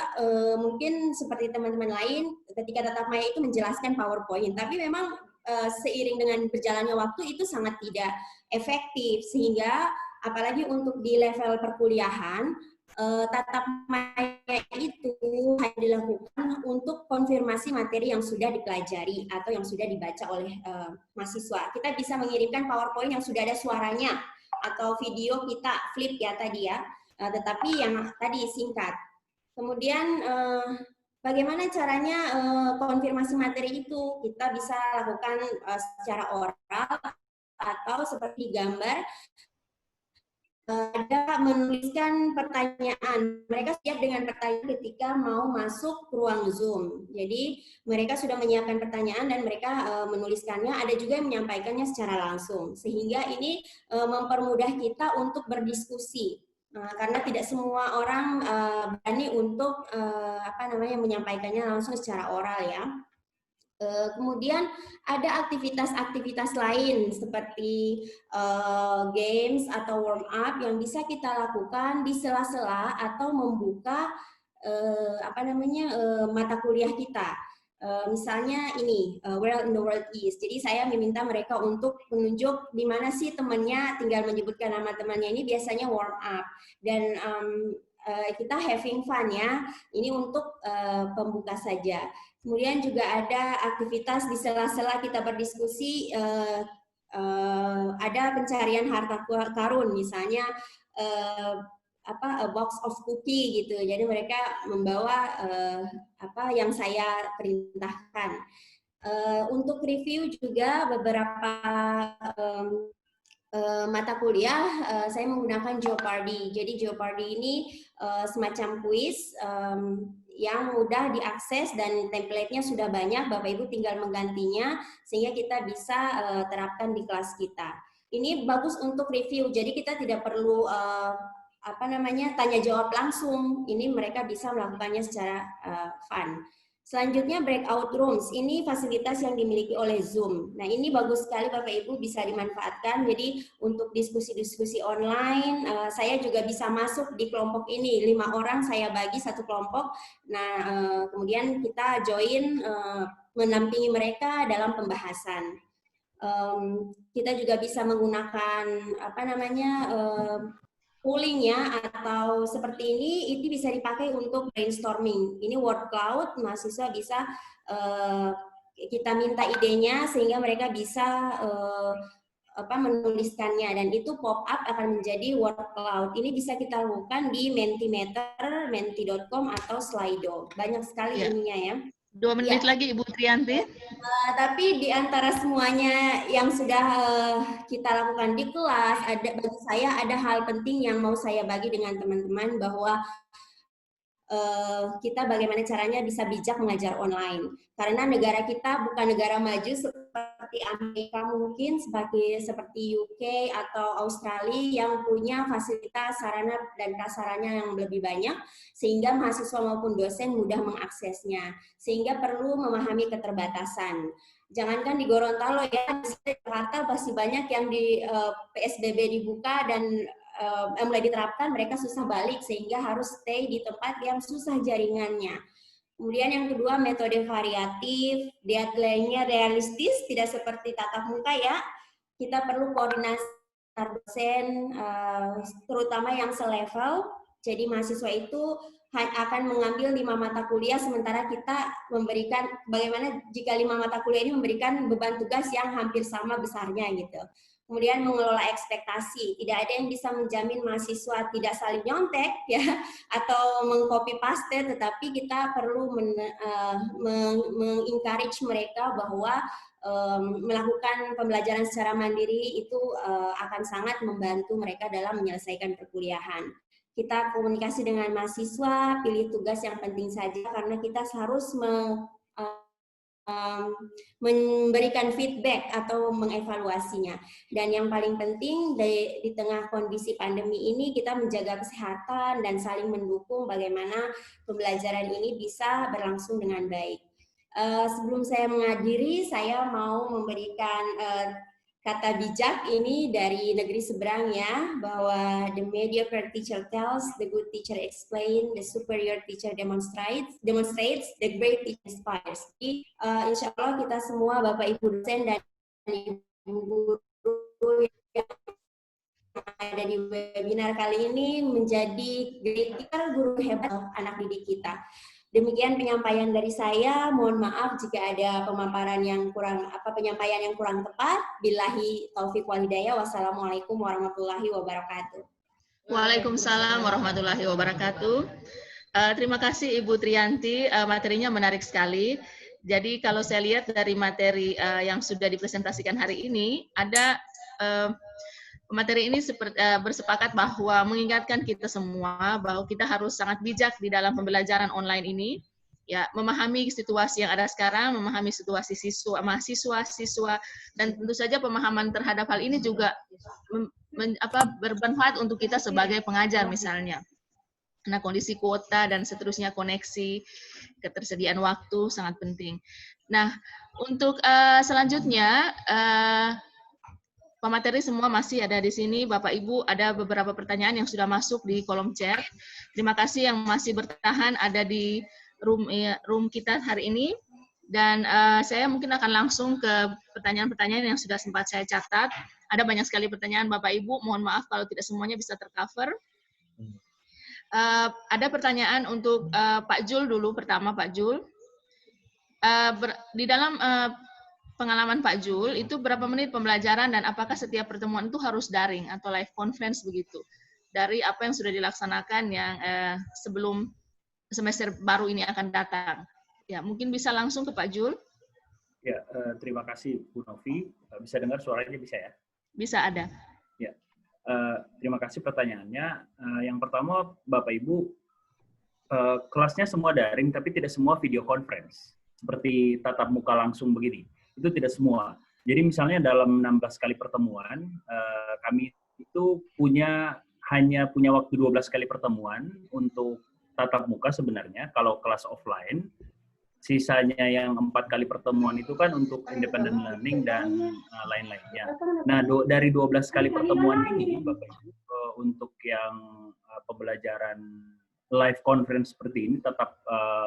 mungkin seperti teman-teman lain ketika tatap maya itu menjelaskan PowerPoint, tapi memang seiring dengan berjalannya waktu itu sangat tidak efektif, sehingga apalagi untuk di level perkuliahan, tatap maya itu hanya dilakukan untuk konfirmasi materi yang sudah dipelajari atau yang sudah dibaca oleh mahasiswa. Kita bisa mengirimkan PowerPoint yang sudah ada suaranya atau video kita flip ya tadi ya, tetapi yang tadi singkat. Kemudian bagaimana caranya konfirmasi materi itu? Kita bisa lakukan secara oral atau seperti gambar. Ada menuliskan pertanyaan. Mereka siap dengan pertanyaan ketika mau masuk ke ruang Zoom. Jadi mereka sudah menyiapkan pertanyaan dan mereka menuliskannya. Ada juga yang menyampaikannya secara langsung. Sehingga ini mempermudah kita untuk berdiskusi. Karena tidak semua orang berani untuk menyampaikannya langsung secara oral ya. Kemudian ada aktivitas-aktivitas lain seperti games atau warm up yang bisa kita lakukan di sela-sela atau membuka mata kuliah kita. Misalnya ini Where in the World Is. Jadi saya meminta mereka untuk menunjuk di mana sih temannya, tinggal menyebutkan nama temannya. Ini biasanya warm up dan kita having fun ya. Ini untuk pembuka saja. Kemudian juga ada aktivitas di sela-sela kita berdiskusi, ada pencarian harta karun, misalnya a box of cookie gitu. Jadi mereka membawa yang saya perintahkan. Untuk review juga beberapa mata kuliah saya menggunakan Jeopardy. Jadi Jeopardy ini semacam kuis yang mudah diakses dan template-nya sudah banyak, Bapak Ibu tinggal menggantinya sehingga kita bisa terapkan di kelas kita. Ini bagus untuk review, jadi kita tidak perlu tanya jawab langsung. Ini mereka bisa melakukannya secara fun. Selanjutnya breakout rooms, ini fasilitas yang dimiliki oleh Zoom. Nah ini bagus sekali Bapak Ibu, bisa dimanfaatkan. Jadi untuk diskusi-diskusi online, saya juga bisa masuk di kelompok ini. 5 orang saya bagi satu kelompok. Nah kemudian kita join mendampingi mereka dalam pembahasan. Kita juga bisa menggunakan polling ya, atau seperti ini bisa dipakai untuk brainstorming. Ini word cloud, mahasiswa bisa kita minta idenya sehingga mereka bisa menuliskannya, dan itu pop up akan menjadi word cloud. Ini bisa kita lakukan di Mentimeter, menti.com atau Slido. Banyak sekali ininya ya. 2 menit lagi Ibu Triyanti. Tapi di antara semuanya yang sudah kita lakukan di kelas, bagi saya ada hal penting yang mau saya bagi dengan teman-teman, bahwa kita bagaimana caranya bisa bijak mengajar online. Karena negara kita bukan negara maju seperti Amerika mungkin, seperti UK atau Australia yang punya fasilitas sarana dan prasarana yang lebih banyak, sehingga mahasiswa maupun dosen mudah mengaksesnya. Sehingga perlu memahami keterbatasan. Jangankan di Gorontalo ya, di Jakarta pasti banyak yang di PSBB dibuka dan mulai diterapkan, mereka susah balik sehingga harus stay di tempat yang susah jaringannya. Kemudian yang kedua, metode variatif, deadline-nya realistis, tidak seperti tatap muka ya. Kita perlu koordinasi dosen, terutama yang selevel. Jadi mahasiswa itu akan mengambil 5 mata kuliah, sementara kita memberikan bagaimana jika 5 mata kuliah ini memberikan beban tugas yang hampir sama besarnya gitu. Kemudian mengelola ekspektasi, tidak ada yang bisa menjamin mahasiswa tidak saling nyontek ya atau mengcopy paste, tetapi kita perlu mengencourage mereka bahwa melakukan pembelajaran secara mandiri itu akan sangat membantu mereka dalam menyelesaikan perkuliahan. Kita komunikasi dengan mahasiswa, pilih tugas yang penting saja karena kita harus memberikan feedback atau mengevaluasinya. Dan yang paling penting di tengah kondisi pandemi ini kita menjaga kesehatan dan saling mendukung bagaimana pembelajaran ini bisa berlangsung dengan baik. Sebelum saya mengakhiri, saya mau memberikan kata bijak ini dari negeri seberang ya, bahwa the mediocre teacher tells, the good teacher explains, the superior teacher demonstrates, the great teacher inspires. Jadi insya Allah kita semua Bapak Ibu dosen dan Ibu guru yang ada di webinar kali ini menjadi great teacher, guru hebat anak didik kita. Demikian penyampaian dari saya. Mohon maaf jika ada penyampaian yang kurang tepat. Billahi taufiq wal hidayah. Wassalamualaikum warahmatullahi wabarakatuh. Waalaikumsalam warahmatullahi wabarakatuh. Terima kasih Ibu Triyanti. Materinya menarik sekali. Jadi kalau saya lihat dari materi yang sudah dipresentasikan hari ini, ada materi ini bersepakat bahwa mengingatkan kita semua bahwa kita harus sangat bijak di dalam pembelajaran online ini, ya, memahami situasi yang ada sekarang, memahami situasi mahasiswa, dan tentu saja pemahaman terhadap hal ini juga bermanfaat untuk kita sebagai pengajar misalnya. Karena kondisi kuota dan seterusnya, koneksi, ketersediaan waktu sangat penting. Nah, untuk selanjutnya, pemateri semua masih ada di sini. Bapak Ibu, ada beberapa pertanyaan yang sudah masuk di kolom chat. Terima kasih yang masih bertahan ada di room kita hari ini. Dan saya mungkin akan langsung ke pertanyaan-pertanyaan yang sudah sempat saya catat. Ada banyak sekali pertanyaan Bapak Ibu, mohon maaf kalau tidak semuanya bisa tercover. Ada pertanyaan untuk Pak Jul dulu, pertama Pak Jul. Di dalam pengalaman Pak Jul, itu berapa menit pembelajaran dan apakah setiap pertemuan itu harus daring atau live conference begitu? Dari apa yang sudah dilaksanakan yang sebelum semester baru ini akan datang. Ya, mungkin bisa langsung ke Pak Jul. Ya, terima kasih Bu Novi. Bisa dengar suaranya bisa ya? Bisa ada. Ya, terima kasih pertanyaannya. Yang pertama, Bapak Ibu, kelasnya semua daring, tapi tidak semua video conference. Seperti tatap muka langsung begini. Itu tidak semua. Jadi misalnya dalam 16 kali pertemuan, kami itu hanya punya waktu 12 kali pertemuan untuk tatap muka sebenarnya, kalau kelas offline. Sisanya yang 4 kali pertemuan itu kan untuk independent learning dan lain-lainnya. Nah, dari 12 kali pertemuan ini, Bapak Ibu, untuk yang pembelajaran live conference seperti ini, tatap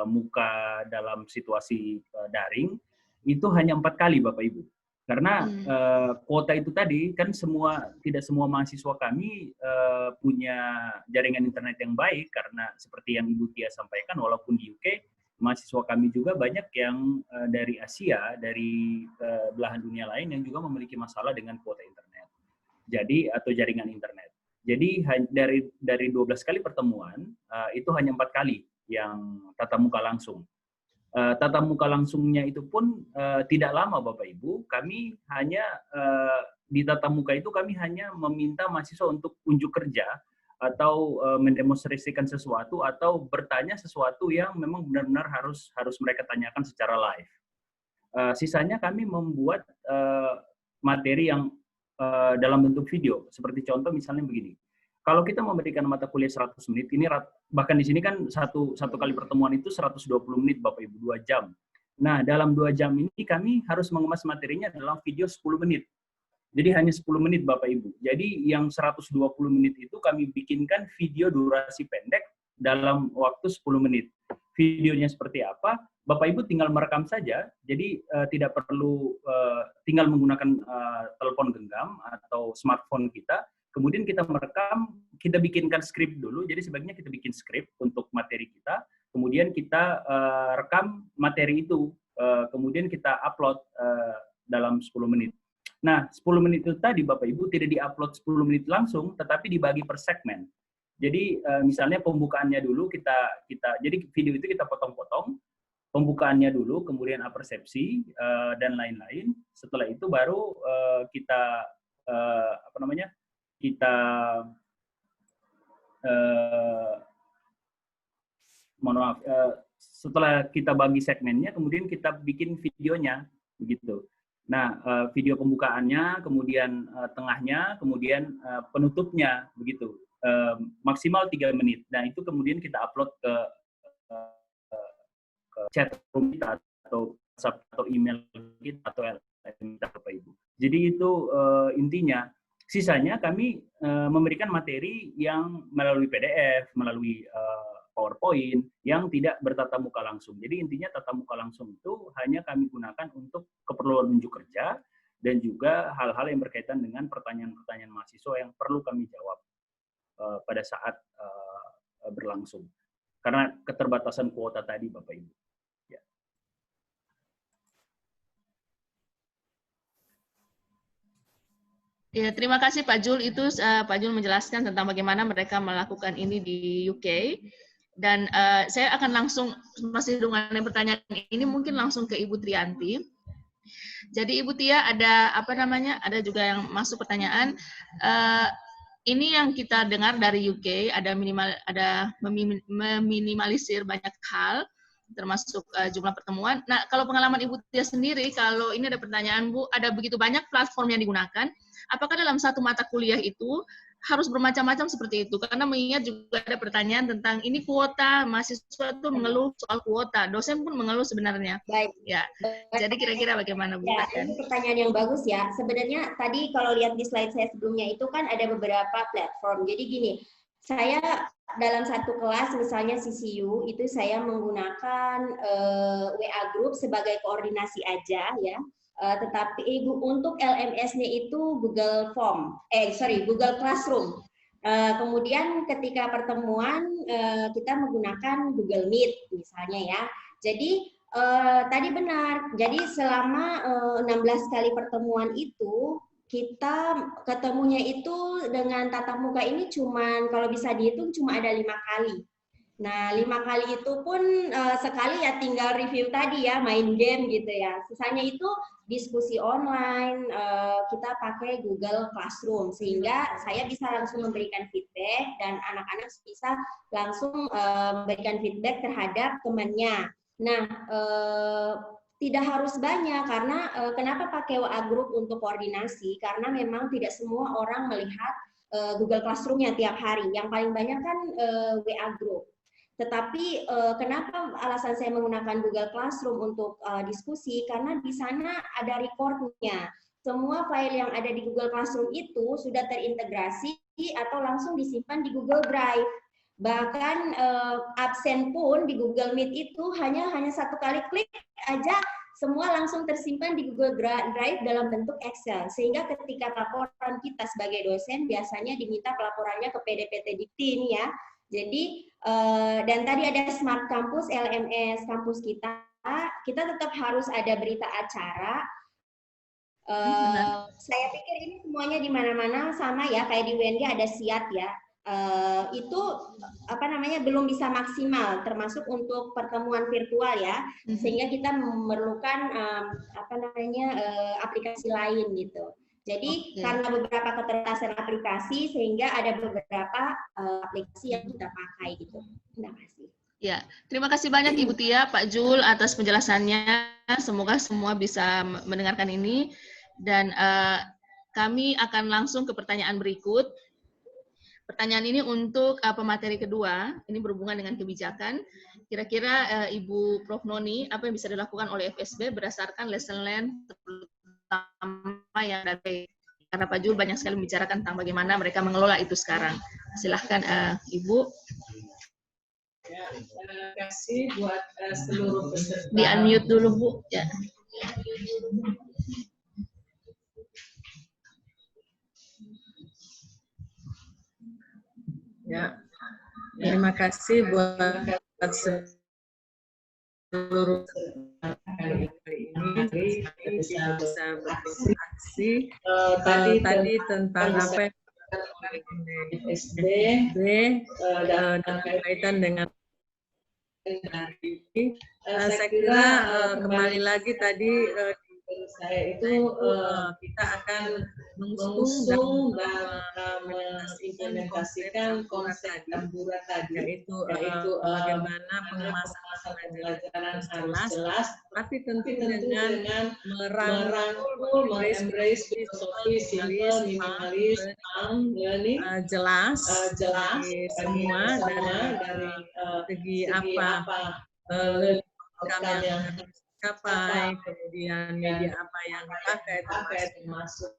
muka dalam situasi daring, itu hanya 4 kali, Bapak Ibu. Karena kuota itu tadi, kan tidak semua mahasiswa kami punya jaringan internet yang baik, karena seperti yang Ibu Tia sampaikan, walaupun di UK, mahasiswa kami juga banyak yang dari Asia, dari belahan dunia lain yang juga memiliki masalah dengan kuota internet. Jadi, atau jaringan internet. Jadi, dari 12 kali pertemuan, itu hanya 4 kali yang tatap muka langsung. Tatap muka langsungnya itu pun tidak lama, Bapak Ibu. Kami hanya, di tatap muka itu kami hanya meminta mahasiswa untuk unjuk kerja, atau mendemonstrasikan sesuatu atau bertanya sesuatu yang memang benar-benar harus mereka tanyakan secara live. Sisanya kami membuat materi yang dalam bentuk video. Seperti contoh misalnya begini. Kalau kita memberikan mata kuliah 100 menit, ini bahkan di sini kan satu kali pertemuan itu 120 menit Bapak Ibu, 2 jam. Nah, dalam 2 jam ini kami harus mengemas materinya dalam video 10 menit. Jadi hanya 10 menit Bapak Ibu. Jadi yang 120 menit itu kami bikinkan video durasi pendek dalam waktu 10 menit. Videonya seperti apa? Bapak Ibu tinggal merekam saja. Jadi tidak perlu tinggal menggunakan telepon genggam atau smartphone kita. Kemudian kita merekam, kita bikinkan skrip dulu. Jadi sebaiknya kita bikin skrip untuk materi kita. Kemudian kita rekam materi itu. Kemudian kita upload dalam 10 menit. Nah, 10 menit itu tadi Bapak Ibu tidak di-upload 10 menit langsung, tetapi dibagi per segmen. Jadi misalnya pembukaannya dulu jadi video itu kita potong-potong, pembukaannya dulu, kemudian apersepsi dan lain-lain. Setelah itu baru kita setelah kita bagi segmennya, kemudian kita bikin videonya, begitu. Nah, video pembukaannya, kemudian tengahnya, kemudian penutupnya, begitu. Maksimal 3 menit. Nah, itu kemudian kita upload ke chat room kita, atau WhatsApp, atau email kita, atau kita, Bapak Ibu. Jadi itu intinya. Sisanya kami memberikan materi yang melalui PDF, melalui PowerPoint yang tidak bertatap muka langsung. Jadi intinya tatap muka langsung itu hanya kami gunakan untuk keperluan unjuk kerja dan juga hal-hal yang berkaitan dengan pertanyaan-pertanyaan mahasiswa yang perlu kami jawab pada saat berlangsung. Karena keterbatasan kuota tadi, Bapak Ibu. Ya. Ya, terima kasih Pak Jul. Itu Pak Jul menjelaskan tentang bagaimana mereka melakukan ini di UK. Dan saya akan langsung, masih dengan pertanyaan ini mungkin langsung ke Ibu Trianti. Jadi Ibu Tia ada juga yang masuk pertanyaan. Ini yang kita dengar dari UK ada meminimalisir banyak hal, termasuk jumlah pertemuan. Nah, kalau pengalaman Ibu Tia sendiri, kalau ini ada pertanyaan Bu, ada begitu banyak platform yang digunakan, apakah dalam satu mata kuliah itu harus bermacam-macam seperti itu? Karena mengingat juga ada pertanyaan tentang ini kuota, mahasiswa itu mengeluh soal kuota, dosen pun mengeluh sebenarnya. Baik. Ya. Jadi kira-kira bagaimana Bu? Ya, ini pertanyaan yang bagus ya. Sebenarnya tadi kalau lihat di slide saya sebelumnya itu kan ada beberapa platform. Jadi gini, saya dalam satu kelas misalnya CCU itu saya menggunakan WA group sebagai koordinasi aja ya. Tetapi untuk LMS-nya itu Google Classroom. Kemudian ketika pertemuan kita menggunakan Google Meet misalnya ya. Jadi tadi benar. Jadi selama 16 kali pertemuan itu kita ketemunya itu dengan tatap muka ini cuman kalau bisa dihitung cuma ada 5 kali. Nah, 5 kali itu pun sekali ya tinggal review tadi ya, main game gitu ya. Sisanya itu diskusi online, kita pakai Google Classroom, sehingga saya bisa langsung memberikan feedback dan anak-anak bisa langsung memberikan feedback terhadap temannya. Nah, tidak harus banyak, karena kenapa pakai WA Group untuk koordinasi? Karena memang tidak semua orang melihat Google Classroom-nya tiap hari. Yang paling banyak kan WA Group. Tetapi kenapa alasan saya menggunakan Google Classroom untuk diskusi? Karena di sana ada record-nya. Semua file yang ada di Google Classroom itu sudah terintegrasi atau langsung disimpan di Google Drive. Bahkan absen pun di Google Meet itu hanya 1 kali klik aja semua langsung tersimpan di Google Drive dalam bentuk Excel. Sehingga ketika laporan kita sebagai dosen biasanya diminta pelaporannya ke PDPT Dikti ini ya. Jadi, dan tadi ada Smart Campus, LMS kampus kita tetap harus ada berita acara. Saya pikir ini semuanya di mana-mana sama ya, kayak di UNG ada SIAT ya. Itu apa namanya belum bisa maksimal, termasuk untuk pertemuan virtual ya, sehingga kita memerlukan apa namanya aplikasi lain gitu. Jadi karena beberapa keterbatasan aplikasi, sehingga ada beberapa aplikasi yang kita pakai gitu. Terima kasih. Ya, terima kasih banyak Ibu Tia, Pak Jul atas penjelasannya. Semoga semua bisa mendengarkan ini. Dan kami akan langsung ke pertanyaan berikut. Pertanyaan ini untuk pemateri kedua, ini berhubungan dengan kebijakan. Kira-kira Ibu Prof. Noni, apa yang bisa dilakukan oleh FSB berdasarkan lesson learned terutama yang dari, karena Pak Jul banyak sekali membicarakan tentang bagaimana mereka mengelola itu sekarang. Silahkan Ibu. Ya, terima kasih buat seluruh peserta. Di-unmute dulu Bu. Ya. Ya, terima kasih buat seluruh hari ini kita bisa berdiskusi tadi tentang apa yang FSB dan kaitan dengan ini. Saya kira kembali lagi tadi saya itu kita akan mengusung dan mengimplementasikan konsep Tambura tadi, yaitu bagaimana pengemasan pelajaran harus jelas, tapi tentu dengan merangkul, embrace filosofi simple, minimalis, learning, jelas semua dari segi apa learning yang capai, kemudian media apa yang dipakai termasuk